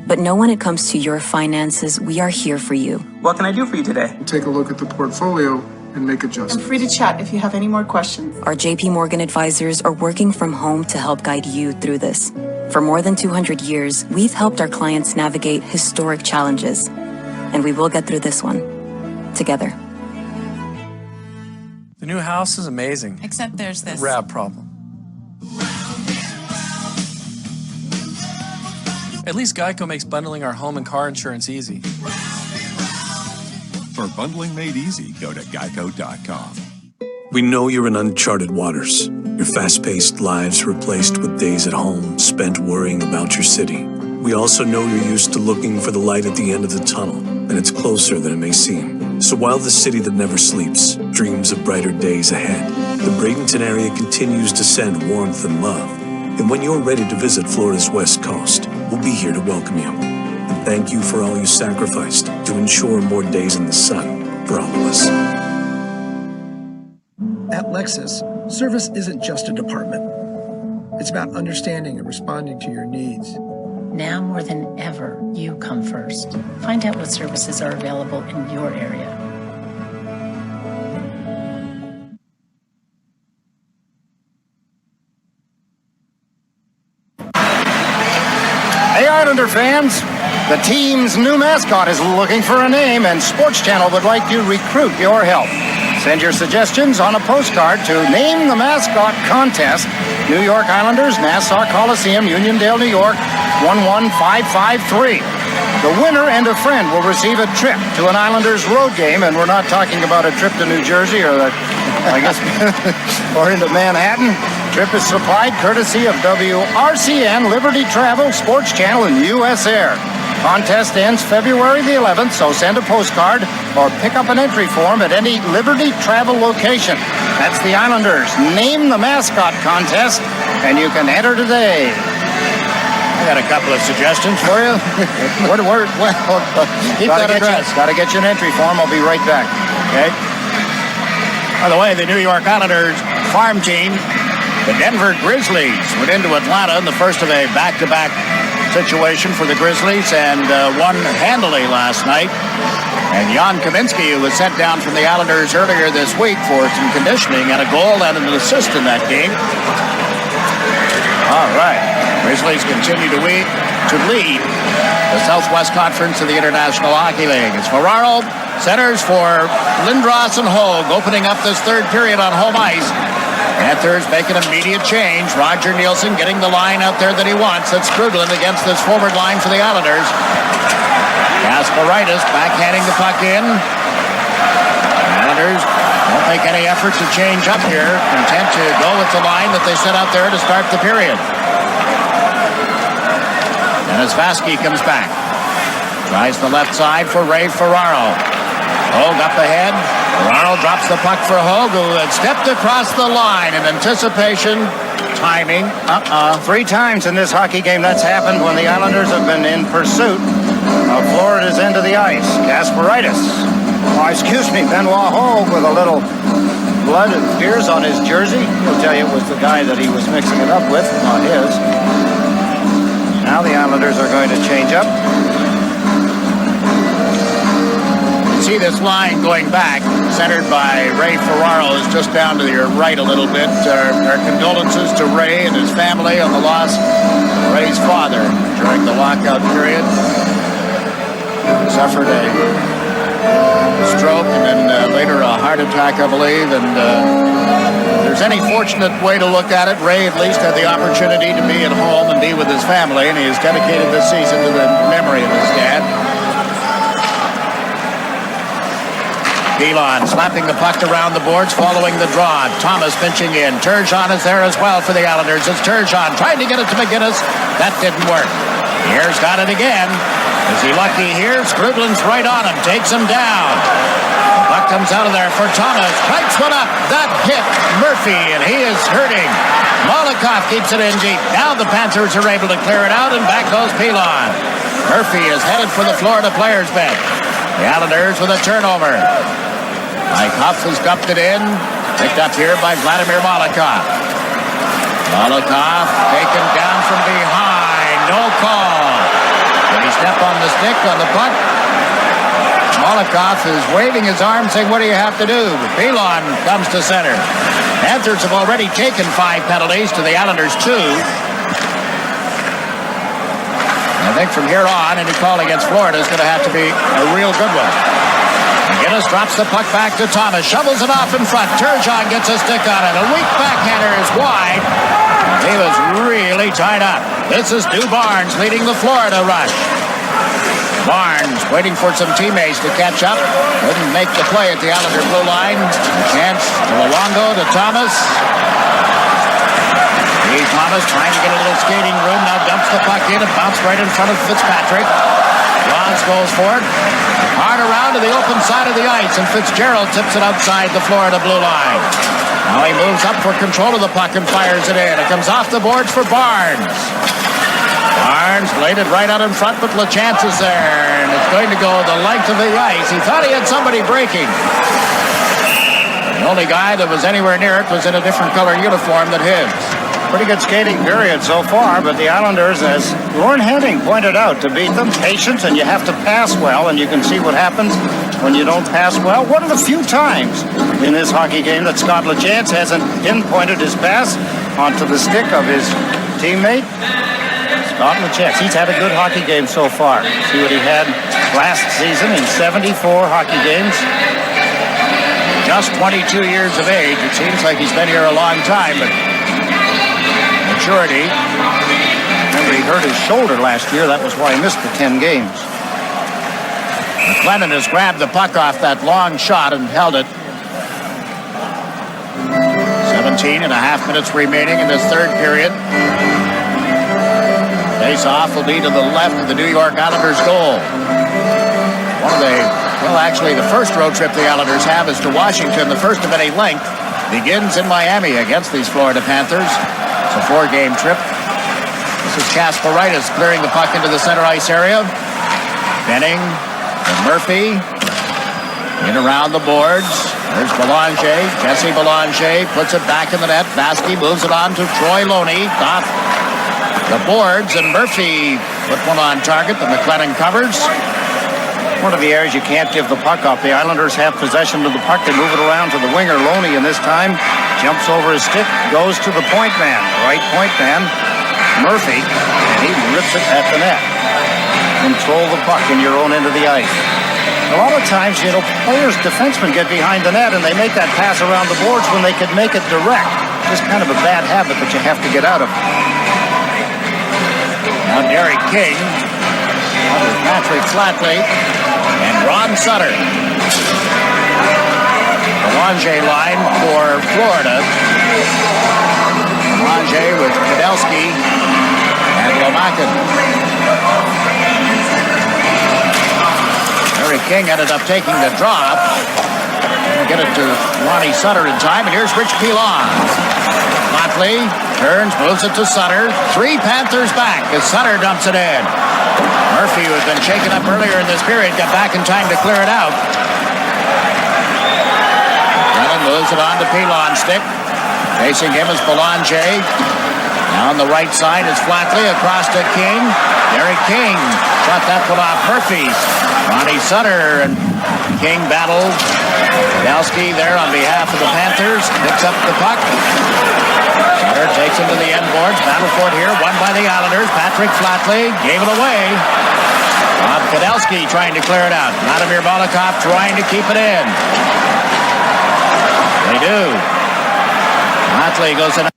But know when it comes to your finances, we are here for you. What can I do for you today? Take a look at the portfolio and make adjustments. Feel free to chat if you have any more questions. Our JP Morgan advisors are working from home to help guide you through this. For more than 200 years, we've helped our clients navigate historic challenges. And we will get through this one together. The new house is amazing. Except there's this Rab problem. At least Geico makes bundling our home and car insurance easy. For bundling made easy, go to geico.com. We know you're in uncharted waters. Your fast-paced lives replaced with days at home spent worrying about your city. We also know you're used to looking for the light at the end of the tunnel, and it's closer than it may seem. So while the city that never sleeps dreams of brighter days ahead, the Bradenton area continues to send warmth and love. And when you're ready to visit Florida's West Coast, we'll be here to welcome you. And thank you for all you sacrificed to ensure more days in the sun for all of us. At Lexus, service isn't just a department. It's about understanding and responding to your needs. Now more than ever, you come first. Find out what services are available in your area. Hey, Islander fans, the team's new mascot is looking for a name, and SportsChannel would like to recruit your help. Send your suggestions on a postcard to Name the Mascot Contest, New York Islanders, Nassau Coliseum, Uniondale, New York, 11553. The winner and a friend will receive a trip to an Islanders road game, and we're not talking about a trip to New Jersey or, or into Manhattan. Trip is supplied courtesy of WRCN, Liberty Travel, Sports Channel, and U.S. Air. Contest ends February the 11th, so send a postcard or pick up an entry form at any Liberty Travel location. That's the Islanders Name the Mascot Contest, and you can enter today. I got a couple of suggestions for you. Keep that address. Got to get you an entry form. I'll be right back. Okay. By the way, the New York Islanders farm team, the Denver Grizzlies, went into Atlanta in the first of a back-to-back situation for the Grizzlies and won handily last night. And Jan Kaminsky, who was sent down from the Islanders earlier this week for some conditioning, had a goal and an assist in that game. All right. Grizzlies continue to lead the Southwest Conference of the International Hockey League. As Ferraro centers for Lindros and Hogue, opening up this third period on home ice. Panthers make an immediate change. Roger Nielsen getting the line out there that he wants. That's Krugland against this forward line for the Islanders. Kasparaitis backhanding the puck in. Islanders won't make any effort to change up here. Content to go with the line that they set out there to start the period. And as Vasky comes back, tries the left side for Ray Ferraro. Hogue up ahead. Ronald drops the puck for Hogue, who had stepped across the line in anticipation. Timing. 3 times in this hockey game that's happened when the Islanders have been in pursuit of Florida's end of the ice. Kasperitis. Benoit Hogue with a little blood, it appears, on his jersey. He'll tell you it was the guy that he was mixing it up with, not his. Now the Islanders are going to change up. See this line going back, centered by Ray Ferraro, is just down to your right a little bit. Our condolences to Ray and his family on the loss of Ray's father during the lockout period. Suffered a stroke and then later a heart attack, I believe. And if there's any fortunate way to look at it, Ray at least had the opportunity to be at home and be with his family, and he has dedicated this season to the memory of his dad. Elon slapping the puck around the boards, following the draw. Thomas pinching in. Turgeon is there as well for the Islanders. It's Turgeon trying to get it to McGinnis. That didn't work. Here's got it again. Is he lucky here? Scribblin's right on him. Takes him down. The puck comes out of there for Thomas. Strikes one up. That hit Murphy, and he is hurting. Molikoff keeps it in deep. Now the Panthers are able to clear it out, and back goes Pilon. Murphy is headed for the Florida players' bench. The Islanders with a turnover. Huff has dumped it in. Picked up here by Vladimir Molikoff. Molikoff taken down from behind. No call. Did he step on the stick on the puck? Molikoff is waving his arm saying, what do you have to do? Pilon comes to center. Panthers have already taken 5 penalties to the Islanders 2. I think from here on, any call against Florida is going to have to be a real good one. McGinnis drops the puck back to Thomas. Shovels it off in front. Turgeon gets a stick on it. A weak backhander is wide. He was really tied up. This is Stu Barnes leading the Florida rush. Barnes waiting for some teammates to catch up. Couldn't make the play at the Islander blue line. A chance to Luongo to Thomas. Thomas trying to get a little skating room. Now dumps the puck in and bounced right in front of Fitzpatrick. Johns goes for it. Hard around to the open side of the ice, and Fitzgerald tips it outside the Florida blue line. Now he moves up for control of the puck and fires it in. It comes off the boards for Barnes. Barnes laid it right out in front, but LeChance is there, and it's going to go the length of the ice. He thought he had somebody breaking. The only guy that was anywhere near it was in a different color uniform than his. Pretty good skating period so far, but the Islanders, as Lorne Henning pointed out, to beat them, patience, and you have to pass well, and you can see what happens when you don't pass well. One of the few times in this hockey game that Scott LeChance hasn't pinpointed his pass onto the stick of his teammate. Scott LeChance, he's had a good hockey game so far. See what he had last season in 74 hockey games. Just 22 years of age. It seems like he's been here a long time, but maturity. Remember, he hurt his shoulder last year. That was why he missed the 10 games. McLennan has grabbed the puck off that long shot and held it. 17 and a half minutes remaining in this third period. Face-off will be to the left of the New York Islanders goal. Actually, the first road trip the Islanders have is to Washington. The first of any length begins in Miami against these Florida Panthers. It's a 4-game trip. This is Kasperitis clearing the puck into the center ice area. Benning and Murphy in around the boards. There's Belanger. Jesse Belanger puts it back in the net. Vasky moves it on to Troy Loney. Off the boards, and Murphy put one on target. The McLennan covers. One of the areas you can't give the puck up. The Islanders have possession of the puck. They move it around to the winger, Loney, and this time jumps over his stick, goes to the point man, right point man, Murphy, and he rips it at the net. Control the puck in your own end of the ice. A lot of times, players, defensemen get behind the net and they make that pass around the boards when they could make it direct. Just kind of a bad habit that you have to get out of. Now Derek King, Patrick Flatley, and Ron Sutter. Belanger line for Florida. Belanger with Kadelski and Lomakin. Derek King ended up taking the drop. Get it to Ronnie Sutter in time, and here's Rich Pilon. Motley turns, moves it to Sutter. 3 Panthers back as Sutter dumps it in. Murphy, who had been shaken up earlier in this period, got back in time to clear it out. Brennan moves it on to Pilon's stick. Facing him is Belanger. Now on the right side is Flatley across to King. Derek King shot that one off Murphy's. Ronnie Sutter and King battle. Kowalski there on behalf of the Panthers. Picks up the puck. Sutter takes him to the end boards. Battle for it here. Won by the Islanders. Patrick Flatley gave it away. Bob Kowalski trying to clear it out. Vladimir Molotov trying to keep it in. They do. Flatley goes in.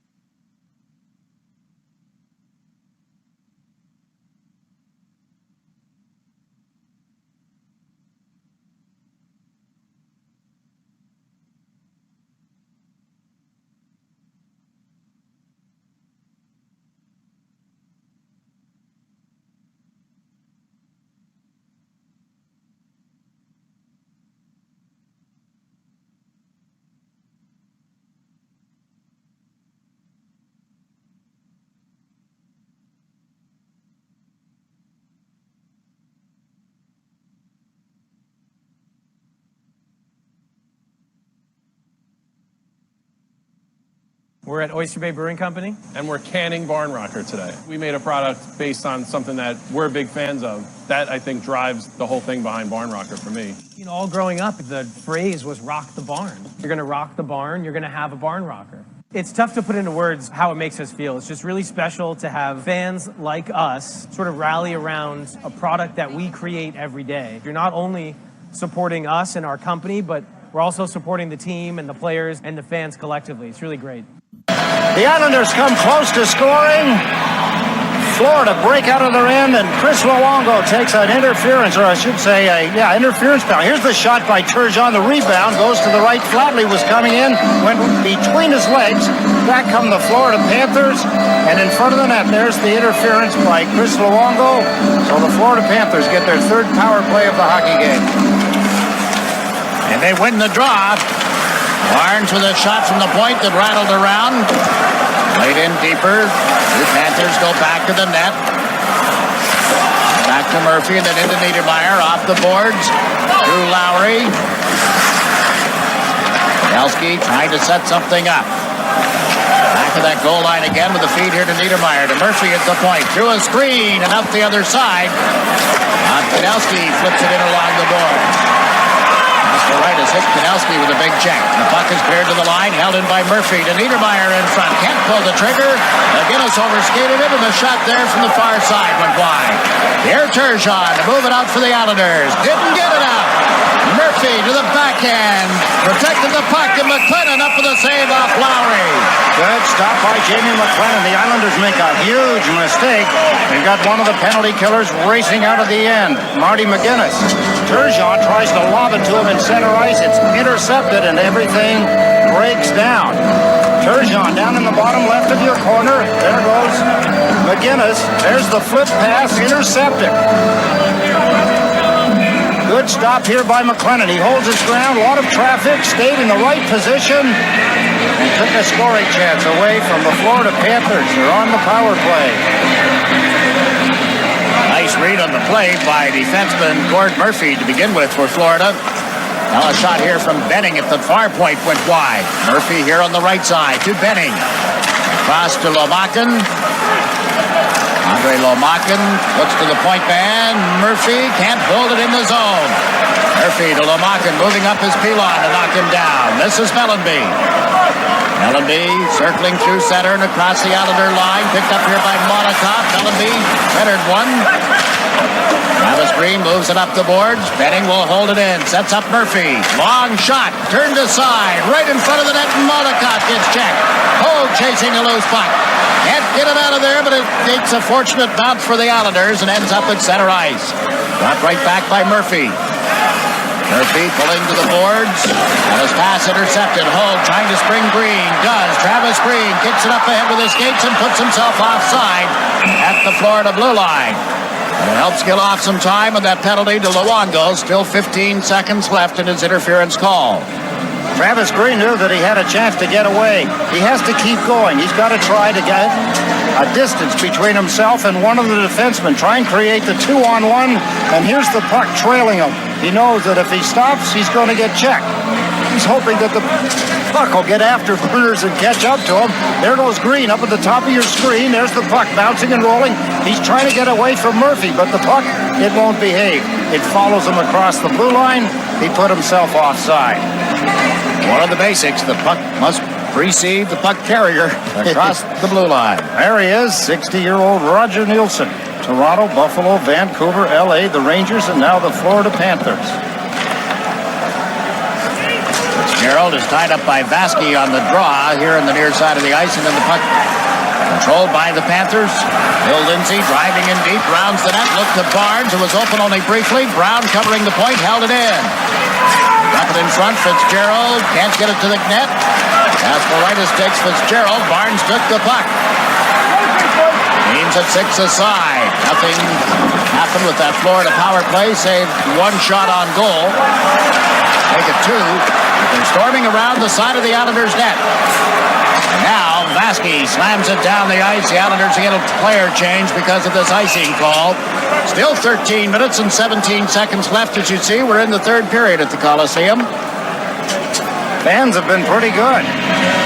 We're at Oyster Bay Brewing Company. And we're canning Barn Rocker today. We made a product based on something that we're big fans of. That, I think, drives the whole thing behind Barn Rocker for me. You know, all growing up, the phrase was rock the barn. You're going to rock the barn, you're going to have a barn rocker. It's tough to put into words how it makes us feel. It's just really special to have fans like us sort of rally around a product that we create every day. You're not only supporting us and our company, but we're also supporting the team and the players and the fans collectively. It's really great. The Islanders come close to scoring. Florida break out of their end, and Chris Luongo takes an interference, or I should say, interference foul. Here's the shot by Turgeon. The rebound goes to the right. Flatley was coming in, went between his legs. Back come the Florida Panthers, and in front of the net, there's the interference by Chris Luongo. So the Florida Panthers get their 3rd power play of the hockey game. And they win the draw. Barnes with a shot from the point that rattled around. Played in deeper. The Panthers go back to the net. Back to Murphy and then into Niedermeyer. Off the boards. Drew Lowry. Kowalski trying to set something up. Back to that goal line again with the feed here to Niedermeyer. To Murphy at the point. Through a screen and up the other side. Kowalski flips it in along the board. The right has hit Kanelski with a big check. The puck is cleared to the line, held in by Murphy to Niedermeyer in front. Can't pull the trigger. McGinnis overskated it, and the shot there from the far side went wide. Here Turgeon to move it out for the Islanders. Didn't get it out. Murphy to the backhand. Protected the puck, and McLennan up for the save off Lowry. Good stop by Jamie McLennan. The Islanders make a huge mistake. They've got one of the penalty killers racing out of the end, Marty McGinnis. Turgeon tries to lob it to him in center ice. It's intercepted, and everything breaks down. Turgeon down in the bottom left of your corner. There goes McGinnis. There's the flip pass, intercepted. Good stop here by McLennan. He holds his ground. A lot of traffic. Stayed in the right position and took a scoring chance away from the Florida Panthers. They're on the power play. Nice read on the play by defenseman Gord Murphy to begin with for Florida. Now a shot here from Benning at the far point went wide. Murphy here on the right side to Benning. Cross to Lomakin. Andre Lomakin looks to the point man. Murphy can't hold it in the zone. Murphy to Lomakin, moving up his Pilon to knock him down. This is Mellenby. Mellenby circling through center and across the Islander line. Picked up here by Molotov. Mellenby centered one. Travis Green moves it up the boards. Benning will hold it in. Sets up Murphy. Long shot. Turned aside. Right in front of the net. Molotov gets checked. Hogue chasing a loose puck. Can't get it out of there, but it takes a fortunate bounce for the Islanders and ends up at center ice. Brought right back by Murphy. Murphy pulling to the boards. And his pass intercepted. Hogue trying to spring Green. Does. Travis Green kicks it up ahead with his skates and puts himself offside at the Florida blue line. And it helps kill off some time with that penalty to Luongo. Still 15 seconds left in his interference call. Travis Green knew that he had a chance to get away. He has to keep going. He's got to try to get a distance between himself and one of the defensemen. Try and create the 2-on-1, and here's the puck trailing him. He knows that if he stops, he's going to get checked. He's hoping that the puck will get after Berners and catch up to him. There goes Green up at the top of your screen. There's the puck bouncing and rolling. He's trying to get away from Murphy, but the puck, it won't behave. It follows him across the blue line. He put himself offside. One of the basics, the puck must precede the puck carrier across the blue line. There he is, 60-year-old Roger Nielsen. Toronto, Buffalo, Vancouver, LA, the Rangers, and now the Florida Panthers. Fitzgerald is tied up by Vasky on the draw here in the near side of the ice, and then the puck controlled by the Panthers. Bill Lindsay driving in deep, rounds the net, looked to Barnes, who was open only briefly. Brown covering the point, held it in. Up it in front, Fitzgerald can't get it to the net. Asparitis takes Fitzgerald. Barnes took the puck. Teams at 6 aside. Nothing happened with that Florida power play, save one shot on goal. Make it 2. They're storming around the side of the Islanders' net. And now Vasky slams it down the ice. The Islanders get a player change because of this icing call. Still 13 minutes and 17 seconds left, as you see. We're in the third period at the Coliseum. Fans have been pretty good.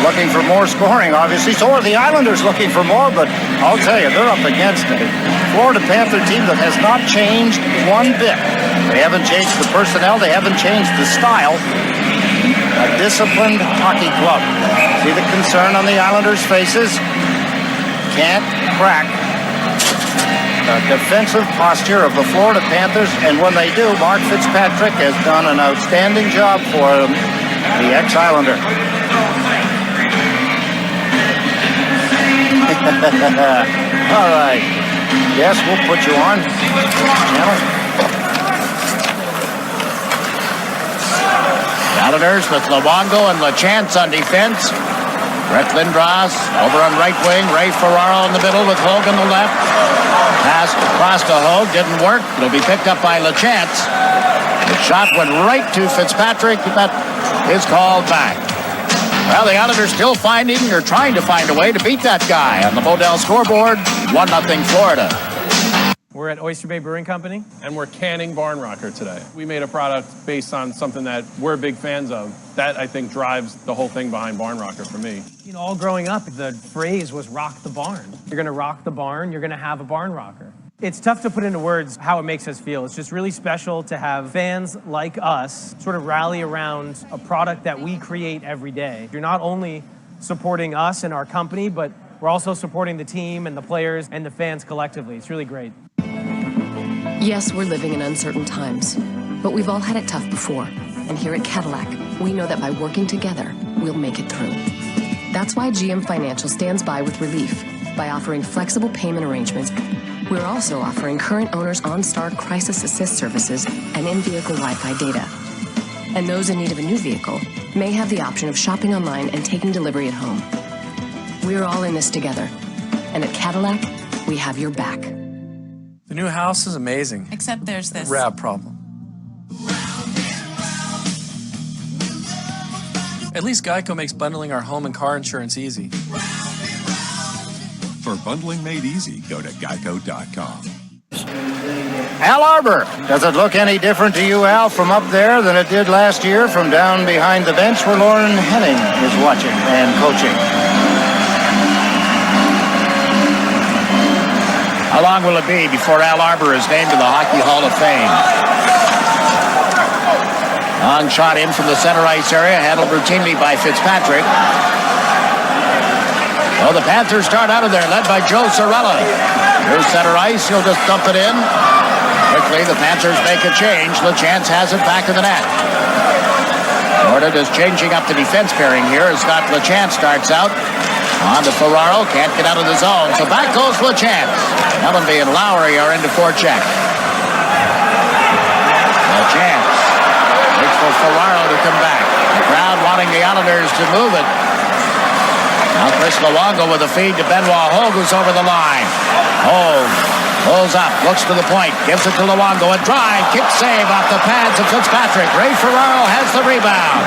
Looking for more scoring, obviously. So are the Islanders looking for more, but I'll tell you, they're up against a Florida Panther team that has not changed one bit. They haven't changed the personnel. They haven't changed the style. A disciplined hockey club. See the concern on the Islanders' faces? Can't crack the defensive posture of the Florida Panthers, and when they do, Mark Fitzpatrick has done an outstanding job for them, the ex-Islander. All right. Yes, we'll put you on. Channel. Islanders with Luongo and LaChance on defense. Brett Lindros over on right wing. Ray Ferraro in the middle with Hogue on the left. Pass across to Hogue. Didn't work. It'll be picked up by LaChance. The shot went right to Fitzpatrick. That is called back. Well, the Islanders still finding or trying to find a way to beat that guy. On the Bodell scoreboard, 1-0 Florida. We're at Oyster Bay Brewing Company. And we're canning Barn Rocker today. We made a product based on something that we're big fans of. That, I think, drives the whole thing behind Barn Rocker for me. You know, all growing up, the phrase was rock the barn. You're going to rock the barn, you're going to have a barn rocker. It's tough to put into words how it makes us feel. It's just really special to have fans like us sort of rally around a product that we create every day. You're not only supporting us and our company, but we're also supporting the team and the players and the fans collectively. It's really great. Yes, we're living in uncertain times, but we've all had it tough before. And here at Cadillac, we know that by working together, we'll make it through. That's why GM Financial stands by with relief by offering flexible payment arrangements. We're also offering current owners OnStar Crisis Assist services and in-vehicle Wi-Fi data. And those in need of a new vehicle may have the option of shopping online and taking delivery at home. We're all in this together. And at Cadillac, we have your back. The new house is amazing. Except there's this RAV problem. At least Geico makes bundling our home and car insurance easy. For bundling made easy, go to geico.com. Al Arbor. Does it look any different to you, Al, from up there than it did last year from down behind the bench where Lauren Henning is watching and coaching? How long will it be before Al Arbor is named to the Hockey Hall of Fame? Long shot in from the center ice area, handled routinely by Fitzpatrick. Well, the Panthers start out of there, led by Joe Cirella. Here's center ice, he'll just dump it in. Quickly, the Panthers make a change. LaChance has it back in the net. Florida is changing up the defense pairing here as Scott LaChance starts out. On to Ferraro, can't get out of the zone, so back goes LaChance. Ellenby and Lowry are into forecheck. LaChance waits for Ferraro to come back. The crowd wanting the Islanders to move it. Now Chris Luongo with a feed to Benoit Hogue, who's over the line. Hogue Pulls up, looks to the point, gives it to Luongo. A drive, kick save off the pads of Fitzpatrick. Ray Ferraro has the rebound.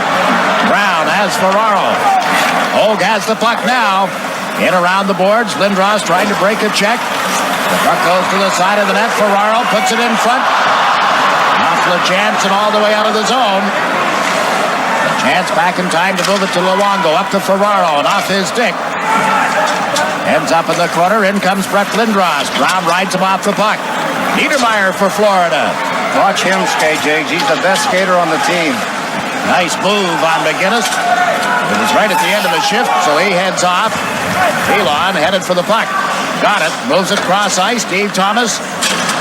Brown has Ferraro. Hogue has the puck now. In around the boards. Lindros trying to break a check. The puck goes to the side of the net. Ferraro puts it in front. Off LeChance and all the way out of the zone. LeChance back in time to move it to Luongo. Up to Ferraro and off his stick. Ends up in the corner. In comes Brett Lindros. Brown rides him off the puck. Niedermeyer for Florida. Watch him skate, Jiggs. He's the best skater on the team. Nice move on McGinnis. It was right at the end of the shift, so he heads off. Elon headed for the puck. Got it. Moves it cross ice. Steve Thomas.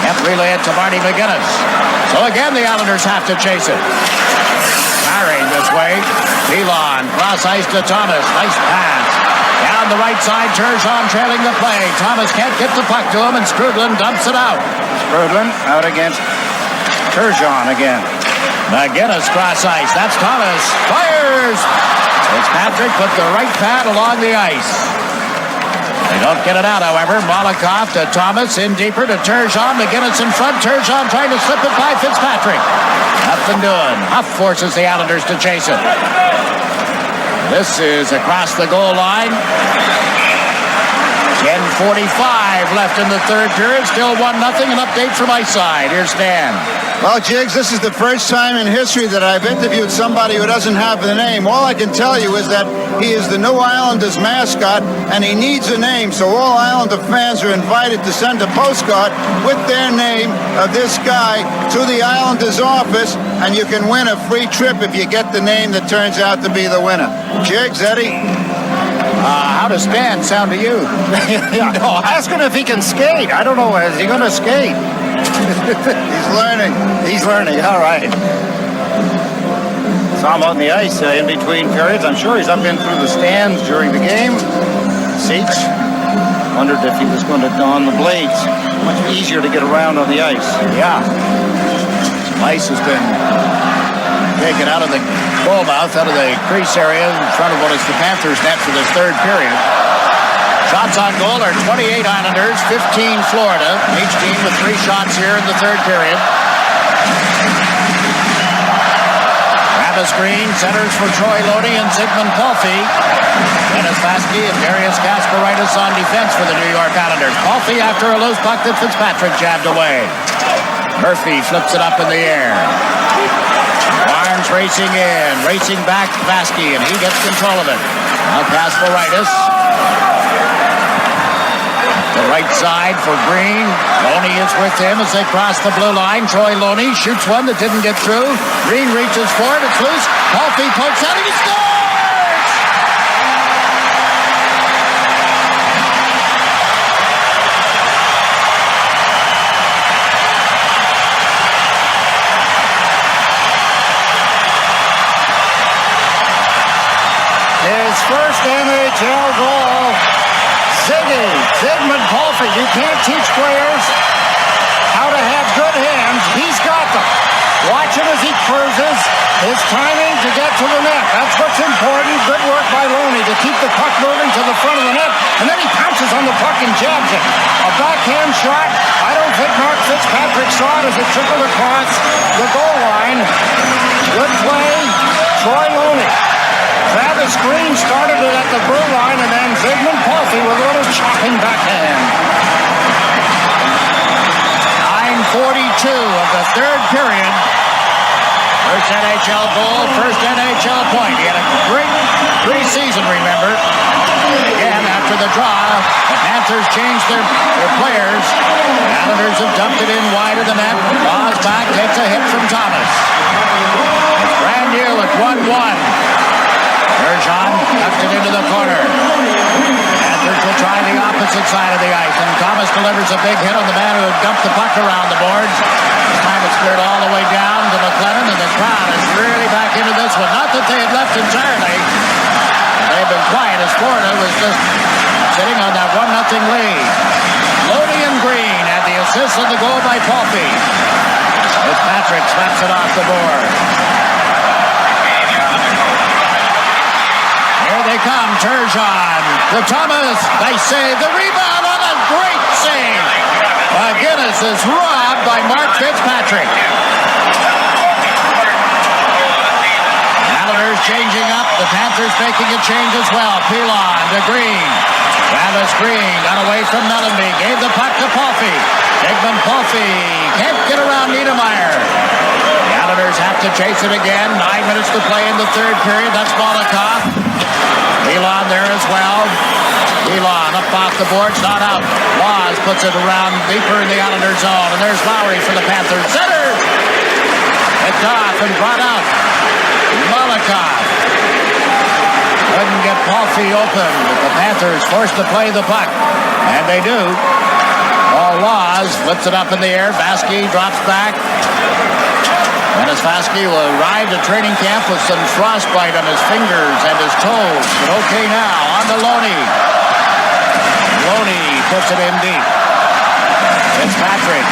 Can't relay it to Marty McGinnis. So again, the Islanders have to chase it. Carrying this way. Elon cross ice to Thomas. Nice pass. Down the right side, Turgeon trailing the play. Thomas can't get the puck to him, and Strudlin dumps it out. Strudlin out against Turgeon again. McGinnis cross ice. That's Thomas. Fires! Fitzpatrick put the right pad along the ice. They don't get it out, however. Molotov to Thomas. In deeper to Turgeon. McGinnis in front. Turgeon trying to slip it by Fitzpatrick. Nothing doing. Huff forces the Islanders to chase it. This is across the goal line. 10:45 left in the third period. Still 1-0. An update from my side. Here's Stan. Well, Jiggs, this is the first time in history that I've interviewed somebody who doesn't have the name. All I can tell you is that he is the new Islanders mascot, and he needs a name. So all Islander fans are invited to send a postcard with their name of this guy to the Islanders office, and you can win a free trip if you get the name that turns out to be the winner. Jiggs, Eddie? How does Stan sound to you? No, ask him if he can skate. I don't know. Is he going to skate? He's learning. He's learning. All right. Saw him out in the ice in between periods. I'm sure he's up in through the stands during the game. Seats. Wondered if he was going to don the blades. Much easier to get around on the ice. Yeah. Ice has been taken out of the goal mouth, out of the crease area in front of what is the Panthers net for this third period. Shots on goal are 28 Islanders, 15 Florida. Each team with 3 shots here in the third period. Travis Green centers for Troy Loney and Zygmunt Palffy. Dennis Vaske and Darius Kasparaitis on defense for the New York Islanders. Palffy after a loose puck that Fitzpatrick jabbed away. Murphy flips it up in the air. Barnes racing in, racing back Vaske, and he gets control of it. Now Kasparaitis. The right side for Green. Loney is with him as they cross the blue line. Troy Loney shoots one that didn't get through. Green reaches for it. It's loose. Palffy pokes out and he scores! His first NHL goal. Zygmunt Palffy. You can't teach players how to have good hands. He's got them. Watch him as he cruises. His timing to get to the net. That's what's important. Good work by Loney to keep the puck moving to the front of the net. And then he pounces on the puck and jabs it. A backhand shot. I don't think Mark Fitzpatrick saw it as it trickled across the goal line. Good play. Troy Loney. Travis Green started it at the blue line, and then Zygmunt Palffy with a little chopping backhand. 9:42 of the third period. First NHL goal, first NHL point. He had a great preseason, remember. Again, after the draw, the Panthers changed their players. The Islanders have dumped it in wide of the net. Laws back, takes a hit from Thomas. It's brand new at 1-1. Turgeon tucked it into the corner. Panthers will try the opposite side of the ice, and Thomas delivers a big hit on the man who had dumped the puck around the boards. This time it's cleared all the way down to McLennan, and the crowd is really back into this one. Not that they had left entirely. They've been quiet as Florida was just sitting on that 1-0 lead. Loney and Green had the assist on the goal by Palffy. Fitzpatrick slaps it off the board. Here they come. Turgeon to Thomas. They save the rebound on a great save. McGinnis is robbed by Mark Fitzpatrick. Islanders changing up. The Panthers making a change as well. Pilon to Green. Travis Green got away from Mellenby. Gave the puck to Palffy. Jiggs Palffy can't get around Niedermeyer. The Islanders have to chase it again. 9 minutes to play in the third period. That's Molotov. Pilon there as well. Pilon up off the boards, not out. Laws puts it around deeper in the Islanders zone. And there's Lowry for the Panthers. Center! Picked off and brought out. Molotov. Couldn't get Palffy open. The Panthers forced to play the puck. And they do. Laws flips it up in the air. Vasky drops back. Dennis Vasky will arrive at training camp with some frostbite on his fingers and his toes. But okay now. On to Loney. Loney puts it in deep. Fitzpatrick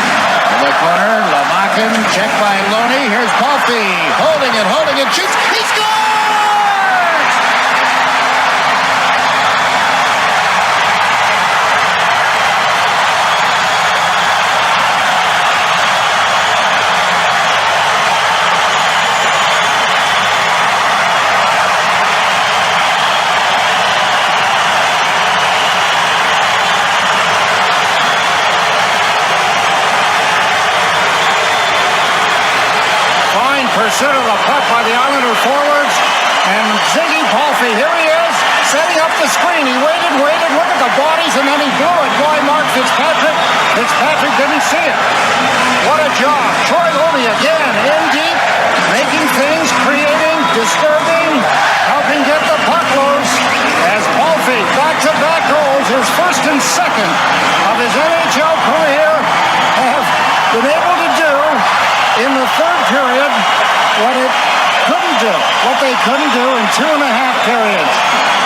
in the corner. Lamakin checked by Loney. Here's Palffy. Holding it, shoots. He scores! Pursuit of the puck by the Islander forwards, and Ziggy Palffy, here he is, setting up the screen. He waited, look at the bodies, and then he blew it. Why Mark Fitzpatrick? Fitzpatrick didn't see it. What a job. Troy Loney again, in deep, making things, creating, disturbing, helping get the puck loose, as Palffy, back-to-back goals, his first and second of his NHL career, have been able to do in the third period what they couldn't do in 2.5 periods.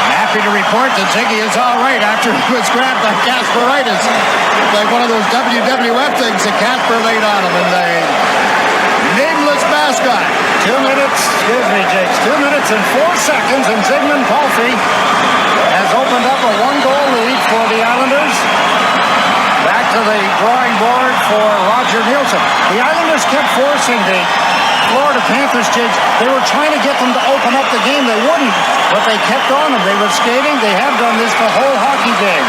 I'm happy to report that Ziggy is all right after he was grabbed by Kasperitis. It's like one of those WWF things that Kasper laid on him, and the nameless mascot. 2 minutes, excuse me, Jiggs, 2 minutes and 4 seconds, and Zygmunt Palffy has opened up a 1-goal lead for the Islanders. Back to the drawing board for Roger Nielsen. The Islanders kept forcing the Florida Panthers, Jiggs. They were trying to get them to open up the game. They wouldn't, but they kept on them. They were skating. They have done this the whole hockey game.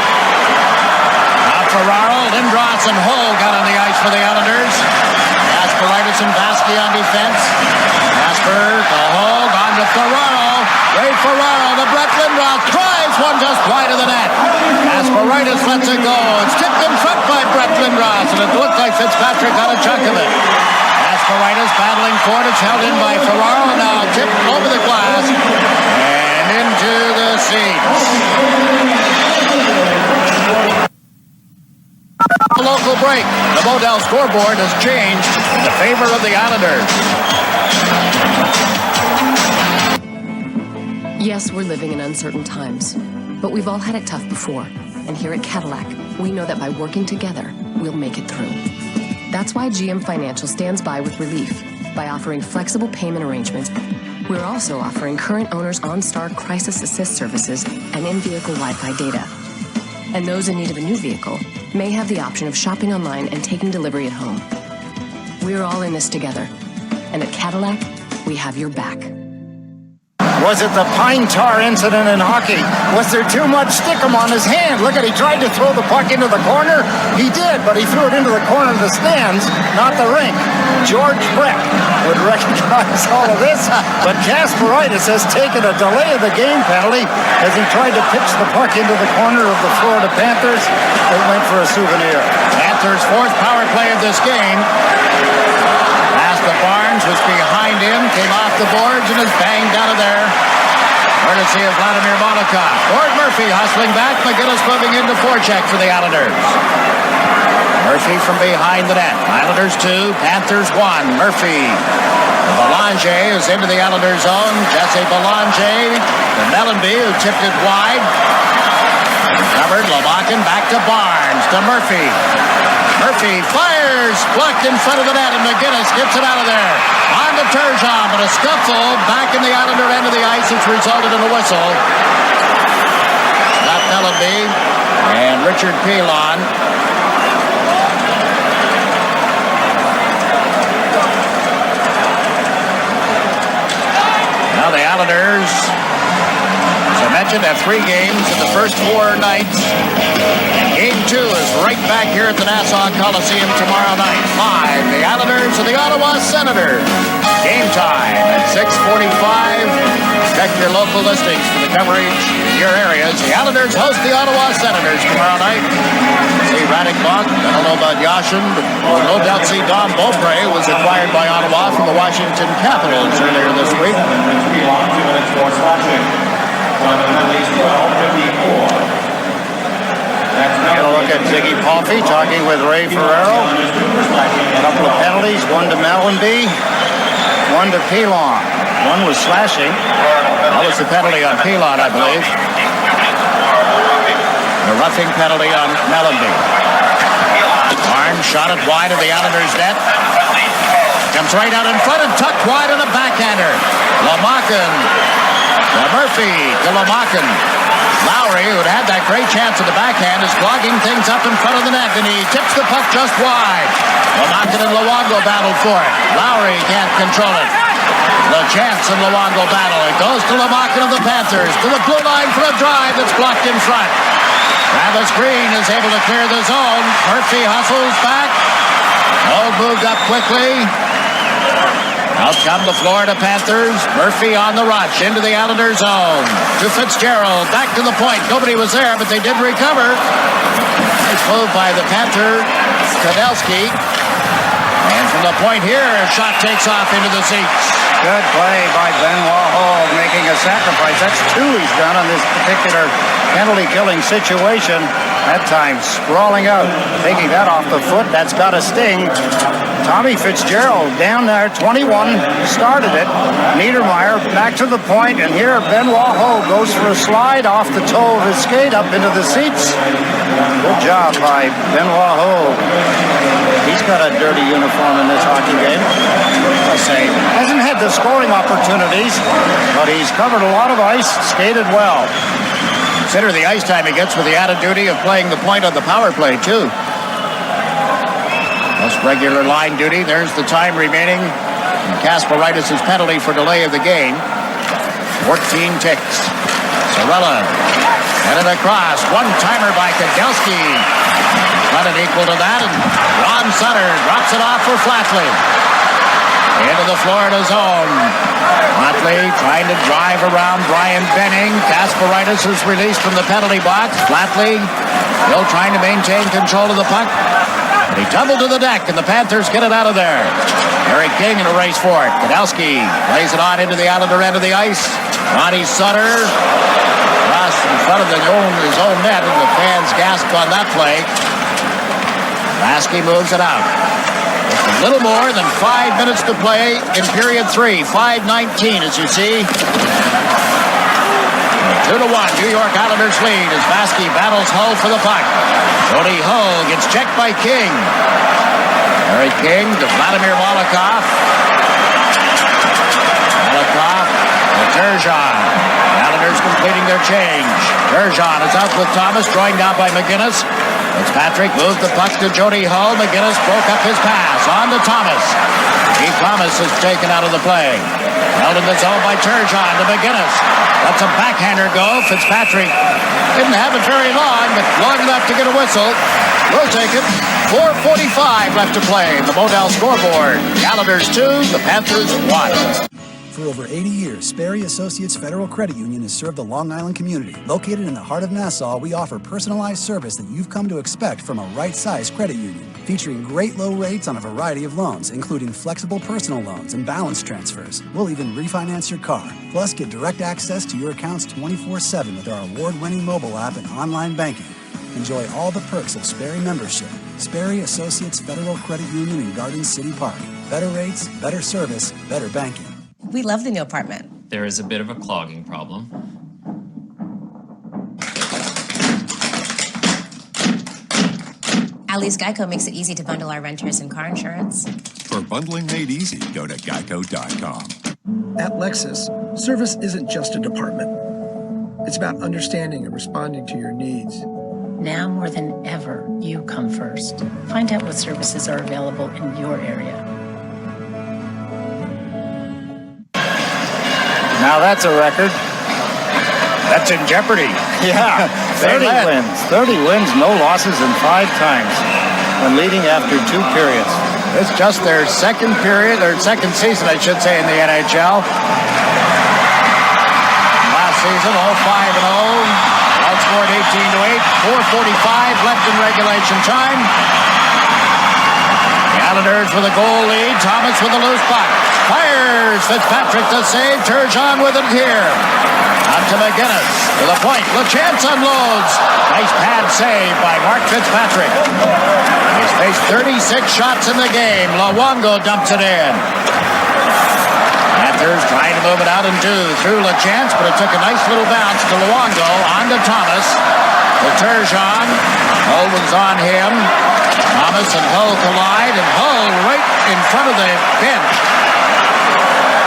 Now Ferraro, Lindros, and Hull got on the ice for the Islanders. Kasperitis and Vasky on defense. Kasper to Hull, on to Ferraro. Ray Ferraro to Brett Lindros. Drives one just wide of the net. Kasperitis lets it go. It's tipped in front by Brett Lindros, and it looked like Fitzpatrick got a chunk of it. Kasperitis battling for it. It's held in by Ferraro. Now tipped over the glass and into the seats. A local break. The Model scoreboard has changed in favor of the Islanders. Yes, we're living in uncertain times, but we've all had it tough before. And here at Cadillac, we know that by working together, we'll make it through. That's why GM Financial stands by with relief by offering flexible payment arrangements. We're also offering current owners OnStar Crisis Assist services and in-vehicle Wi-Fi data. And those in need of a new vehicle may have the option of shopping online and taking delivery at home. We're all in this together. And at Cadillac, we have your back. Was it the pine tar incident in hockey? Was there too much stickum on his hand? Look at, he tried to throw the puck into the corner. He did, but he threw it into the corner of the stands, not the rink. George Brett would recognize all of this, but Kasperitis has taken a delay of the game penalty as he tried to pitch the puck into the corner of the Florida Panthers. They went for a souvenir. Panthers' fourth power play of this game. Pass to Barnes, was behind him, came off the boards and is banged out of there. Courtesy of Vladimir Molotov. Gord Murphy hustling back. McGinnis moving into forecheck for the Islanders. Murphy from behind the net. Islanders 2, Panthers 1. Murphy. Belanger is into the Islanders zone. Jesse Belanger to Mellenby, who tipped it wide. Covered. Lamakin back to Barnes. To Murphy. Murphy fires, blocked in front of the net, and McGinnis gets it out of there. On to Turgeon, but a scuffle back in the Islander end of the ice, which resulted in a whistle. Scott Mellenby and Richard Pilon. Now the Islanders, as I mentioned, have 3 games in the first 4 nights. Game 2 is right back here at the Nassau Coliseum tomorrow night. Live, the Islanders and the Ottawa Senators. Game time at 6:45. Check your local listings for the coverage in your areas. The Islanders host the Ottawa Senators tomorrow night. See Radek Bonk. I don't know about Yashin, but we'll no doubt see Don Beaupre, who was acquired by Ottawa from the Washington Capitals earlier this week. 2 minutes for slashing. One of the penalties, 12:54. Get a look at Ziggy Palffy talking with Ray Ferraro. A couple of penalties, one to Mellenby, one to Pilon. One was slashing. That was the penalty on Pilon, I believe. The roughing penalty on Mellenby. Barnes shot it wide of the Islanders' net. Comes right out in front and tucked wide on a backhander. Lamakin to Murphy to Lamakin. Lowry, who had that great chance at the backhand, is clogging things up in front of the net, and he tips the puck just wide. Lamakin and Luongo battled for it. Lowry can't control it. The chance and Luongo battle. It goes to Lamakin of the Panthers, to the blue line for a drive that's blocked in front. Travis Green is able to clear the zone. Murphy hustles back. Old moved up quickly. Out come the Florida Panthers. Murphy on the rush into the Islanders zone. To Fitzgerald, back to the point. Nobody was there, but they did recover. Nice move by the Panther, Kadelsky. And from the point here, a shot takes off into the seats. Good play by Benoit Hall, making a sacrifice. That's 2 he's done on this particular penalty-killing situation. That time sprawling out, taking that off the foot. That's got a sting. Tommy Fitzgerald down there, 21, started it. Niedermeyer back to the point, and here Benoit Hall goes for a slide off the toe of his skate up into the seats. Good job by Benoit Hall. He's got a dirty uniform in this hockey game. I'll say, hasn't had the scoring opportunities, but he's covered a lot of ice, skated well. Consider the ice time he gets with the added duty of playing the point on the power play, too. That's regular line duty. There's the time remaining. Kasparaitis' penalty for delay of the game. 14 ticks. Sorella. And it across. One-timer by Kadelsky. Not an equal to that. And Ron Sutter drops it off for Flatley. Into the Florida zone. Flatley trying to drive around Brian Benning. Kasparaitis is released from the penalty box. Flatley still trying to maintain control of the puck. He tumbled to the deck, and the Panthers get it out of there. Eric King in a race for it. Kadelsky lays it on into the Islander end of the ice. Ronnie Sutter across in front of his own net, and the fans gasped on that play. Lasky moves it out. Just a little more than 5 minutes to play in period 3. 5:19, as you see. 2-1, New York Islanders lead as Lasky battles Hull for the puck. Cody Hull gets checked by King. Harry King to Vladimir Malakoff. Malakoff to Turgeon. The Islanders completing their change. Turgeon is out with Thomas, drawing down by McGinnis. Fitzpatrick moved the puck to Jody Hull. McGinnis broke up his pass. On to Thomas. Steve Thomas is taken out of the play. Held in the zone by Turgeon to McGinnis. That's a backhander go. Fitzpatrick didn't have it very long, but long enough to get a whistle. We'll take it. 4:45 left to play. The Model scoreboard. The Islanders 2, the Panthers 1. For over 80 years, Sperry Associates Federal Credit Union has served the Long Island community. Located in the heart of Nassau, we offer personalized service that you've come to expect from a right-sized credit union. Featuring great low rates on a variety of loans, including flexible personal loans and balance transfers. We'll even refinance your car. Plus, get direct access to your accounts 24/7 with our award-winning mobile app and online banking. Enjoy all the perks of Sperry membership. Sperry Associates Federal Credit Union in Garden City Park. Better rates, better service, better banking. We love the new apartment. There is a bit of a clogging problem. At least Geico makes it easy to bundle our renters and car insurance. For bundling made easy, go to geico.com. At Lexus, service isn't just a department. It's about understanding and responding to your needs. Now more than ever, you come first. Find out what services are available in your area. Now that's a record. That's in jeopardy. Yeah, 30 wins. 30 wins, no losses in 5 times when leading after 2 periods. It's just their second season, I should say, in the NHL. Last season, 5-0. Outscored 18-8. 4:45 left in regulation time. The Islanders with a goal lead. Thomas with a loose puck. Fires. Fitzpatrick to save. Turgeon with it here. On to McGinnis. To the point. LaChance unloads. Nice pad save by Mark Fitzpatrick. He's faced 36 shots in the game. Luongo dumps it in. Panthers trying to move it out and through LaChance, but it took a nice little bounce to Luongo. On to Thomas. To Turgeon. Hull was on him. Thomas and Hull collide, and Hull right in front of the bench.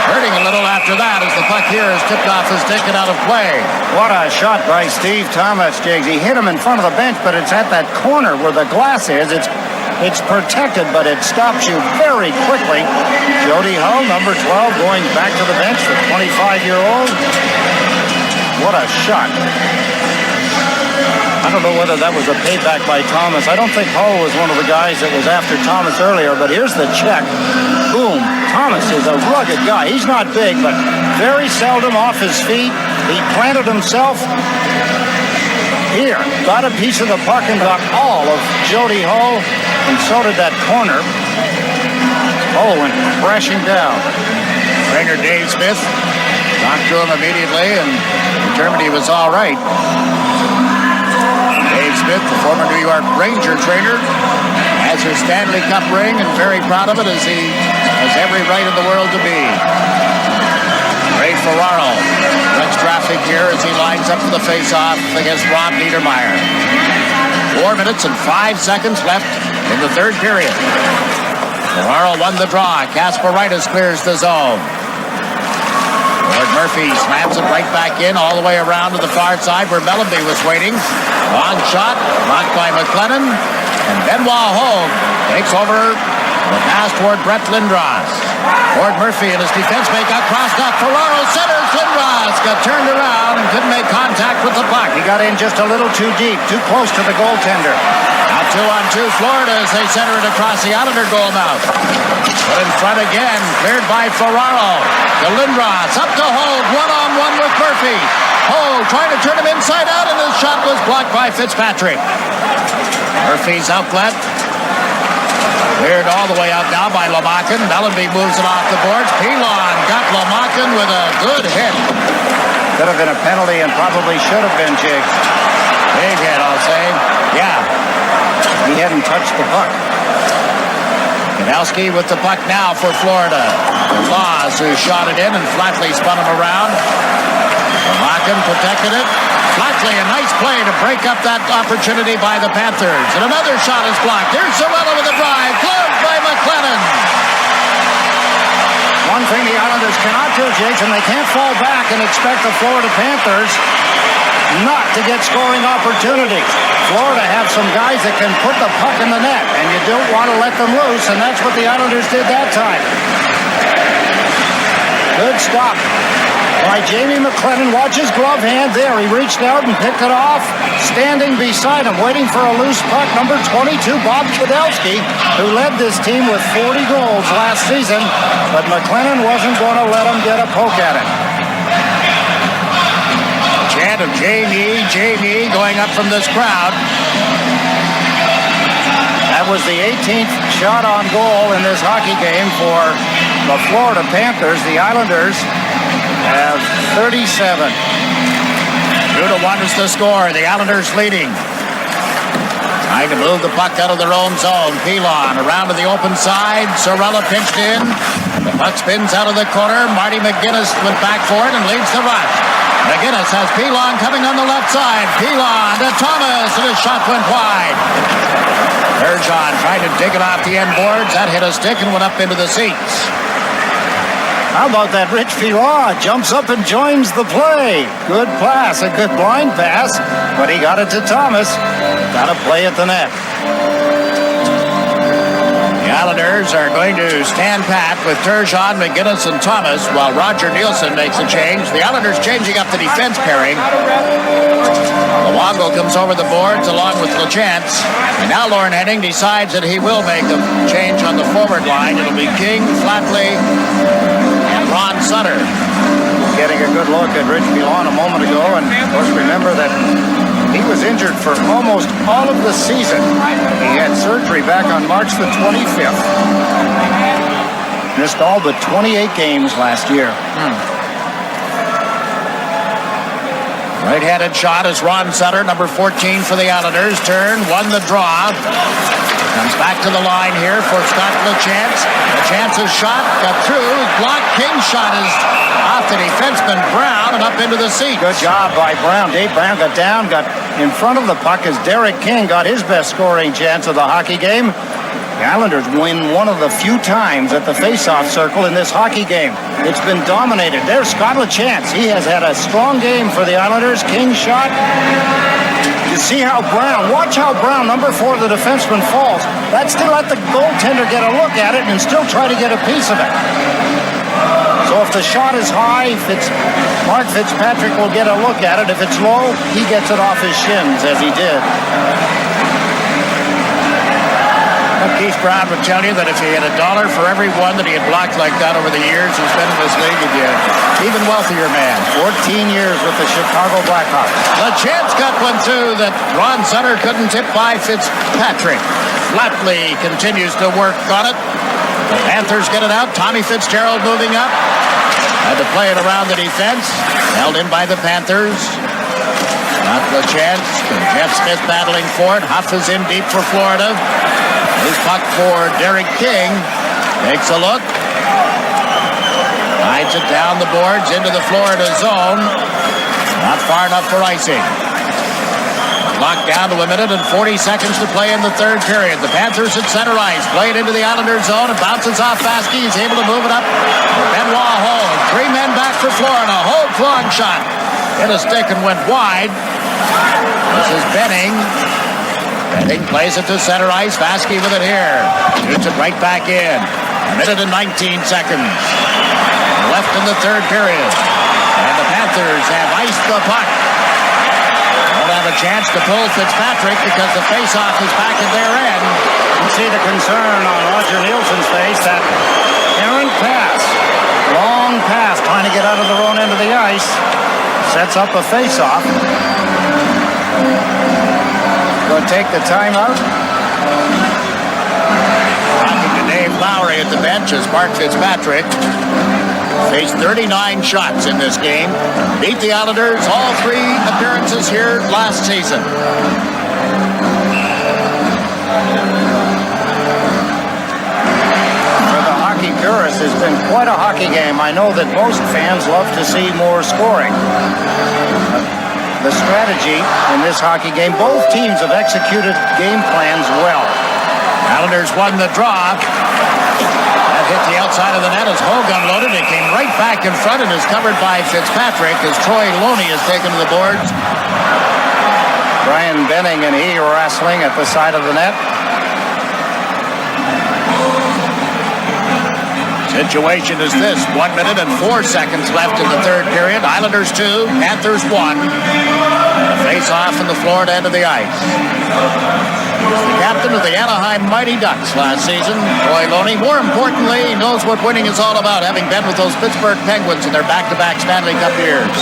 Hurting a little after that as the puck here is tipped off his stick and out of play. What a shot by Steve Thomas, Jiggs. He hit him in front of the bench, but it's at that corner where the glass is. It's protected, but it stops you very quickly. Jody Hull, number 12, going back to the bench, the 25-year-old. What a shot. I don't know whether that was a payback by Thomas. I don't think Hull was one of the guys that was after Thomas earlier, but here's the check. Boom. Thomas is a rugged guy. He's not big, but very seldom off his feet. He planted himself here, got a piece of the puck and got all of Jody Hull, and so did that corner. Hull went crashing down. Trainer Dave Smith talked to him immediately and determined he was all right. Dave Smith, the former New York Ranger trainer, has his Stanley Cup ring and very proud of it, as he has every right in the world to be. Ray Ferraro runs traffic here as he lines up for the face-off against Rob Niedermeyer. 4 minutes and 5 seconds left in the third period. Ferraro won the draw. Kasparaitis clears the zone. Lord Murphy slams it right back in, all the way around to the far side where Mellenby was waiting. Long shot, blocked by McLennan. And Benoit Hogue takes over the pass toward Brett Lindros. Lord Murphy and his defense make a crossed up. Ferraro centers. Lindros got turned around and couldn't make contact with the puck. He got in just a little too deep, too close to the goaltender. Now 2-on-2 Florida as they center it across the Islander goal mouth. But in front again, cleared by Ferraro. To Lindros, up to Hogue, one-on-one with Murphy. Hogue trying to turn him inside out, and his shot was blocked by Fitzpatrick. Murphy's outlet. Cleared all the way out now by Lamakin. Mellenby moves it off the boards. Pilon got Lamakin with a good hit. Could have been a penalty and probably should have been, Jiggs. Big hit, I'll say. Yeah. He hadn't touched the puck. Kanowski with the puck now for Florida. Laws, who shot it in and Flatley spun him around. Lamakin protected it. Flatley, a nice play to break up that opportunity by the Panthers. And another shot is blocked. Here's Sorella with a drive. Gloved by McLennan. One thing the Islanders cannot do, Jiggs, and they can't fall back and expect the Florida Panthers not to get scoring opportunities. Florida have some guys that can put the puck in the net, and you don't want to let them loose, and that's what the Islanders did that time. Good stop by Jamie McLennan. Watch his glove hand there. He reached out and picked it off. Standing beside him, waiting for a loose puck, number 22, Bob Kudelski, who led this team with 40 goals last season, but McLennan wasn't going to let him get a poke at it. Chant of Jamie going up from this crowd. That was the 18th shot on goal in this hockey game for the Florida Panthers. The Islanders have 37. 2-1 is the score. The Islanders leading. Trying to move the puck out of their own zone. Pilon around to the open side. Sorella pinched in. The puck spins out of the corner. Marty McGinnis went back for it and leads the rush. McGinnis has Pilon coming on the left side. Pilon to Thomas, and his shot went wide. Turgeon tried to dig it off the end boards. That hit a stick and went up into the seats. How about that Rich Pilon? Jumps up and joins the play. Good pass, a good blind pass, but he got it to Thomas. Got a play at the net. The Islanders are going to stand pat with Turgeon, McGinnis, and Thomas while Roger Nielsen makes a change. The Islanders changing up the defense pairing. Luongo comes over the boards along with LaChance. And now Lauren Henning decides that he will make a change on the forward line. It'll be King, Flatley, and Ron Sutter. Getting a good look at Rich Pilon a moment ago, and of course remember that he was injured for almost all of the season. He had surgery back on March the 25th. Missed all but 28 games last year. Right-handed shot is Ron Sutter, number 14 for the Islanders. Turn, won the draw. Comes back to the line here for Scott LaChance. LaChance's shot got through. Blocked. King's shot is off the defenseman Brown and up into the seat. Good job by Brown. Dave Brown got down, got in front of the puck as Derek King got his best scoring chance of the hockey game. The Islanders win one of the few times at the face-off circle in this hockey game. It's been dominated. There's Scott LaChance. He has had a strong game for the Islanders. King's shot. You see how Brown, watch how Brown, number 4, the defenseman, falls. That's to let the goaltender get a look at it and still try to get a piece of it. So if the shot is high, Mark Fitzpatrick will get a look at it. If it's low, he gets it off his shins, as he did. Keith Brown would tell you that if he had $1 for every one that he had blocked like that over the years he's been in this league, he'd be an even wealthier man. 14 years with the Chicago Blackhawks. LaChance got one through that Ron Sutter couldn't tip by Fitzpatrick. Flatley continues to work on it. The Panthers get it out. Tommy Fitzgerald moving up. Had to play it around the defense. Held in by the Panthers. Not LaChance. Jeff Smith battling for it. Huff is in deep for Florida. His puck for Derek King. Takes a look. Hides it down the boards into the Florida zone. Not far enough for icing. Locked down to 1 minute and 40 seconds to play in the third period. The Panthers at center ice. Played into the Islanders zone. It bounces off Baskey. He's able to move it up. Benoit Hogue. 3 men back for Florida. Hogue long shot. Hit a stick and went wide. This is Benning. Benning plays it to center ice. Baskey with it here. Shoots it right back in. 1 minute and 19 seconds. Left in the third period. And the Panthers have iced the puck. They'll have a chance to pull Fitzpatrick because the faceoff is back at their end. You see the concern on Roger Nielsen's face, that errant pass. Long pass, trying to get out of their own end of the ice. Sets up a faceoff. Go take the timeout. Talking to Dave Lowry at the bench as Mark Fitzpatrick faced 39 shots in this game. Beat the Islanders all 3 appearances here last season. For the hockey purists, it's been quite a hockey game. I know that most fans love to see more scoring. The strategy in this hockey game, both teams have executed game plans well. Islanders won the draw. That hit the outside of the net as Hogue unloaded. It came right back in front and is covered by Fitzpatrick as Troy Loney is taken to the boards. Brian Benning and he wrestling at the side of the net. Situation is this: 1 minute and 4 seconds left in the third period. Islanders 2, Panthers 1. Face-off in the Florida end of the ice. He was the captain of the Anaheim Mighty Ducks last season, Troy Loney. More importantly, he knows what winning is all about, having been with those Pittsburgh Penguins in their back-to-back Stanley Cup years.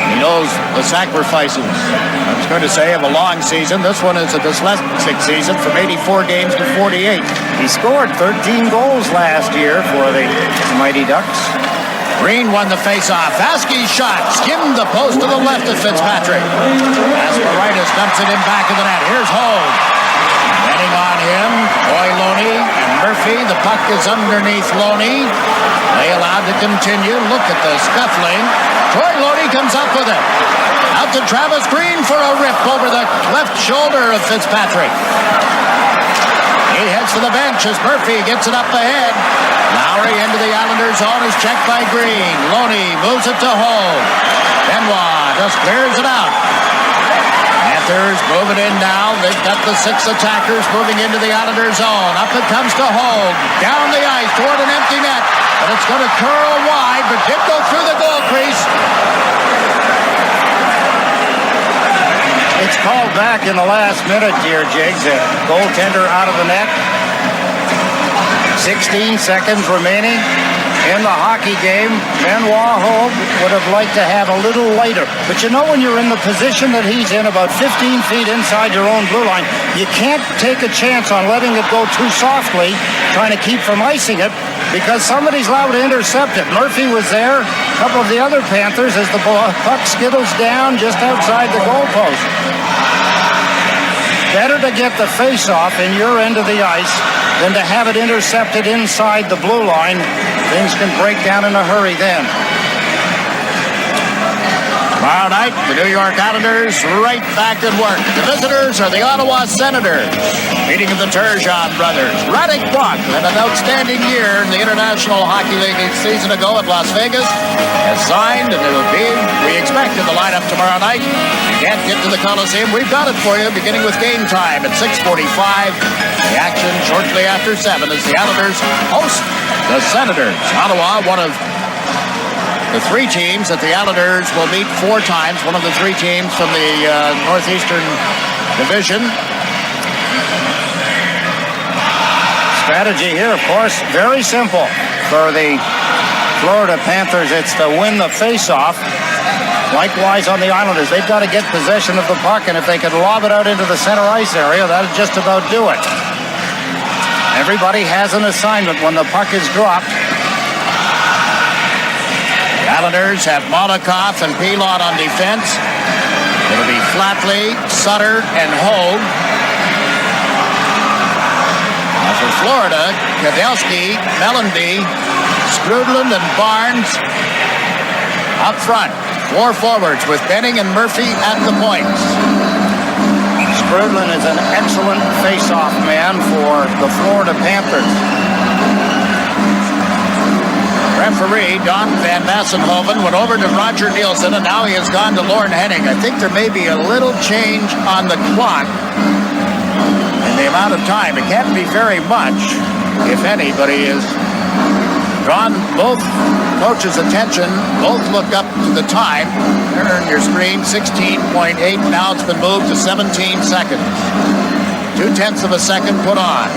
He knows the sacrifices, I was going to say, of a long season. This one is a dyslexic season from 84 games to 48. He scored 13 goals last year for the Mighty Ducks. Green won the face-off. Vasquez's shot skimmed the post to the left of Fitzpatrick. Asparitis dumps it in back of the net. Here's Hogue. Betting on him, Troy Loney and Murphy Palffy. The puck is underneath Loney. They allowed to continue. Look at the scuffling. Troy Loney comes up with it. Out to Travis Green for a rip over the left shoulder of Fitzpatrick. He heads for the bench as Murphy gets it up ahead. Lowry into the Islanders zone is checked by Green. Loney moves it to Hogue. Benoit just clears it out. Panthers moving in now. They've got the 6 attackers moving into the Islanders zone. Up it comes to Hogue. Down the ice toward an empty net. But it's going to curl wide, but did go through the goal crease. It's called back in the last minute, dear Jiggs. A goaltender out of the net. 16 seconds remaining in the hockey game. Benoit Hogue would have liked to have a little lighter. But you know, when you're in the position that he's in, about 15 feet inside your own blue line, you can't take a chance on letting it go too softly, trying to keep from icing it, because somebody's liable to intercept it. Murphy was there. A couple of the other Panthers as the puck skittles down just outside the goalpost. Better to get the face-off in your end of the ice than to have it intercepted inside the blue line. Things can break down in a hurry then. Tomorrow night, the New York Islanders right back at work. The visitors are the Ottawa Senators. Meeting of the Turgeon brothers. Radek Brock had an outstanding year in the International Hockey League a season ago at Las Vegas. Has signed, and it'll be, we expect, in the lineup tomorrow night. You can't get to the Coliseum. We've got it for you, beginning with game time at 6:45. The action shortly after 7 as the Islanders host the Senators. Ottawa, one of the 3 teams that the Islanders will meet 4 times. One of the 3 teams from the Northeastern Division. Strategy here, of course, very simple. For the Florida Panthers, it's to win the face-off. Likewise on the Islanders, they've got to get possession of the puck, and if they could lob it out into the center ice area, that'll just about do it. Everybody has an assignment when the puck is dropped. The Islanders have Molotov and Pilot on defense. It'll be Flatley, Sutter, and Hogue. Now for Florida, Kadelski, Mellanby, Skrudland, and Barnes up front. 4 forwards with Benning and Murphy at the points. Skrudland is an excellent face-off man for the Florida Panthers. Referee Don Van Massenhoven went over to Roger Nielsen, and now he has gone to Lauren Henning. I think there may be a little change on the clock in the amount of time. It can't be very much, if any, but he has drawn both coaches' attention. Both look up to the time. There on your screen, 16.8. Now it's been moved to 17 seconds. 0.2 of a second put on.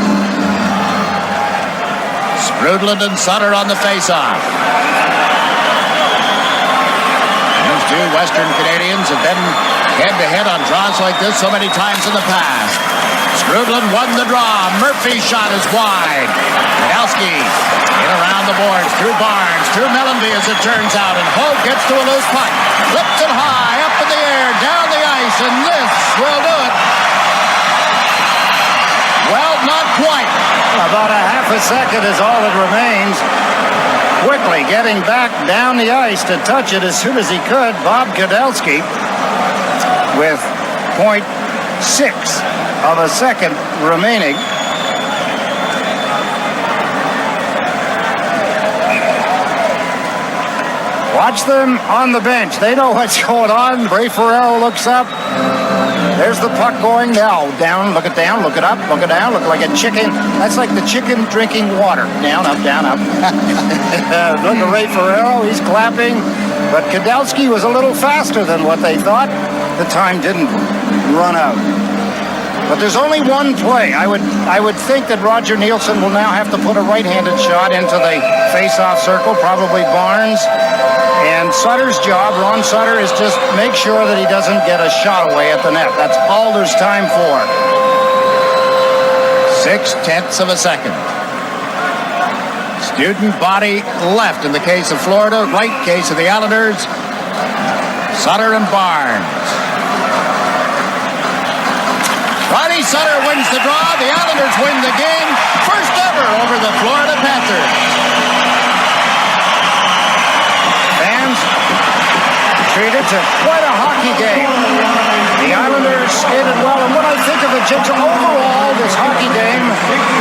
Skrudland and Sutter on the face-off. Those 2 Western Canadians have been head-to-head on draws like this so many times in the past. Skrudland won the draw. Murphy's shot is wide. Kadelski in around the boards, through Barnes, through Mellanby as it turns out, and Hogue gets to a loose puck. Flips it high, up in the air, down the ice, and this will do it. Well, not quite. About a half a second is all that remains. Quickly getting back down the ice to touch it as soon as he could. Bob Kadelski with 0.6 of a second remaining. Watch them on the bench. They know what's going on. Ray Ferrell looks up. There's the puck going now. Down, look it down, look it up, look it down. Look like a chicken. That's like the chicken drinking water. Down, up, down, up. Look at Ray Ferrell. He's clapping. But Kadelski was a little faster than what they thought. The time didn't run out. But there's only one play. I would think that Roger Nielsen will now have to put a right-handed shot into the face-off circle, probably Barnes. And Sutter's job, Ron Sutter, is just make sure that he doesn't get a shot away at the net. That's all there's time for. 0.6 of a second. Student body left in the case of Florida, right case of the Islanders. Sutter and Barnes. Ronnie Sutter wins the draw. The Islanders win the game. First ever over the Florida Panthers. Fans treated to quite a hockey game. The Islanders skated well, and when I think of it, Jiggs, overall, this hockey game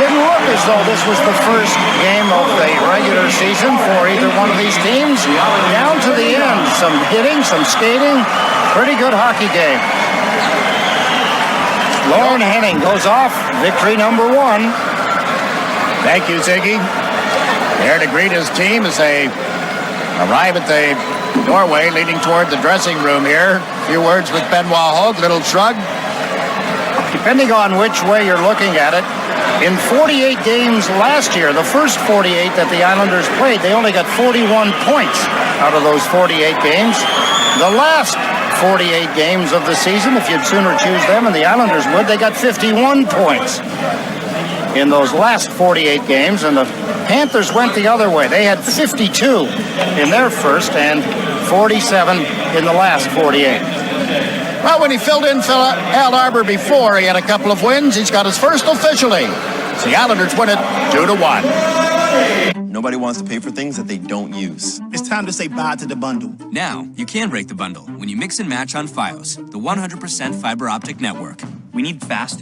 didn't look as though this was the first game of the regular season for either one of these teams. Down to the end, some hitting, some skating, pretty good hockey game. Lauren Henning goes off, victory number 1. Thank you, Ziggy. There to greet his team as they arrive at the doorway leading toward the dressing room here. A few words with Benoit Hogue, little shrug. Depending on which way you're looking at it, in 48 games last year, the first 48 that the Islanders played, they only got 41 points out of those 48 games. The last 48 games of the season, if you'd sooner choose them and the Islanders would, they got 51 points in those last 48 games, and the Panthers went the other way. They had 52 in their first and 47 in the last 48. Well, when he filled in for Al Arbor before, he had a couple of wins. He's got his first officially. The Islanders win it 2-1. Nobody wants to pay for things that they don't use. It's time to say bye to the bundle. Now, you can break the bundle when you mix and match on Fios, the 100% fiber optic network. We need fast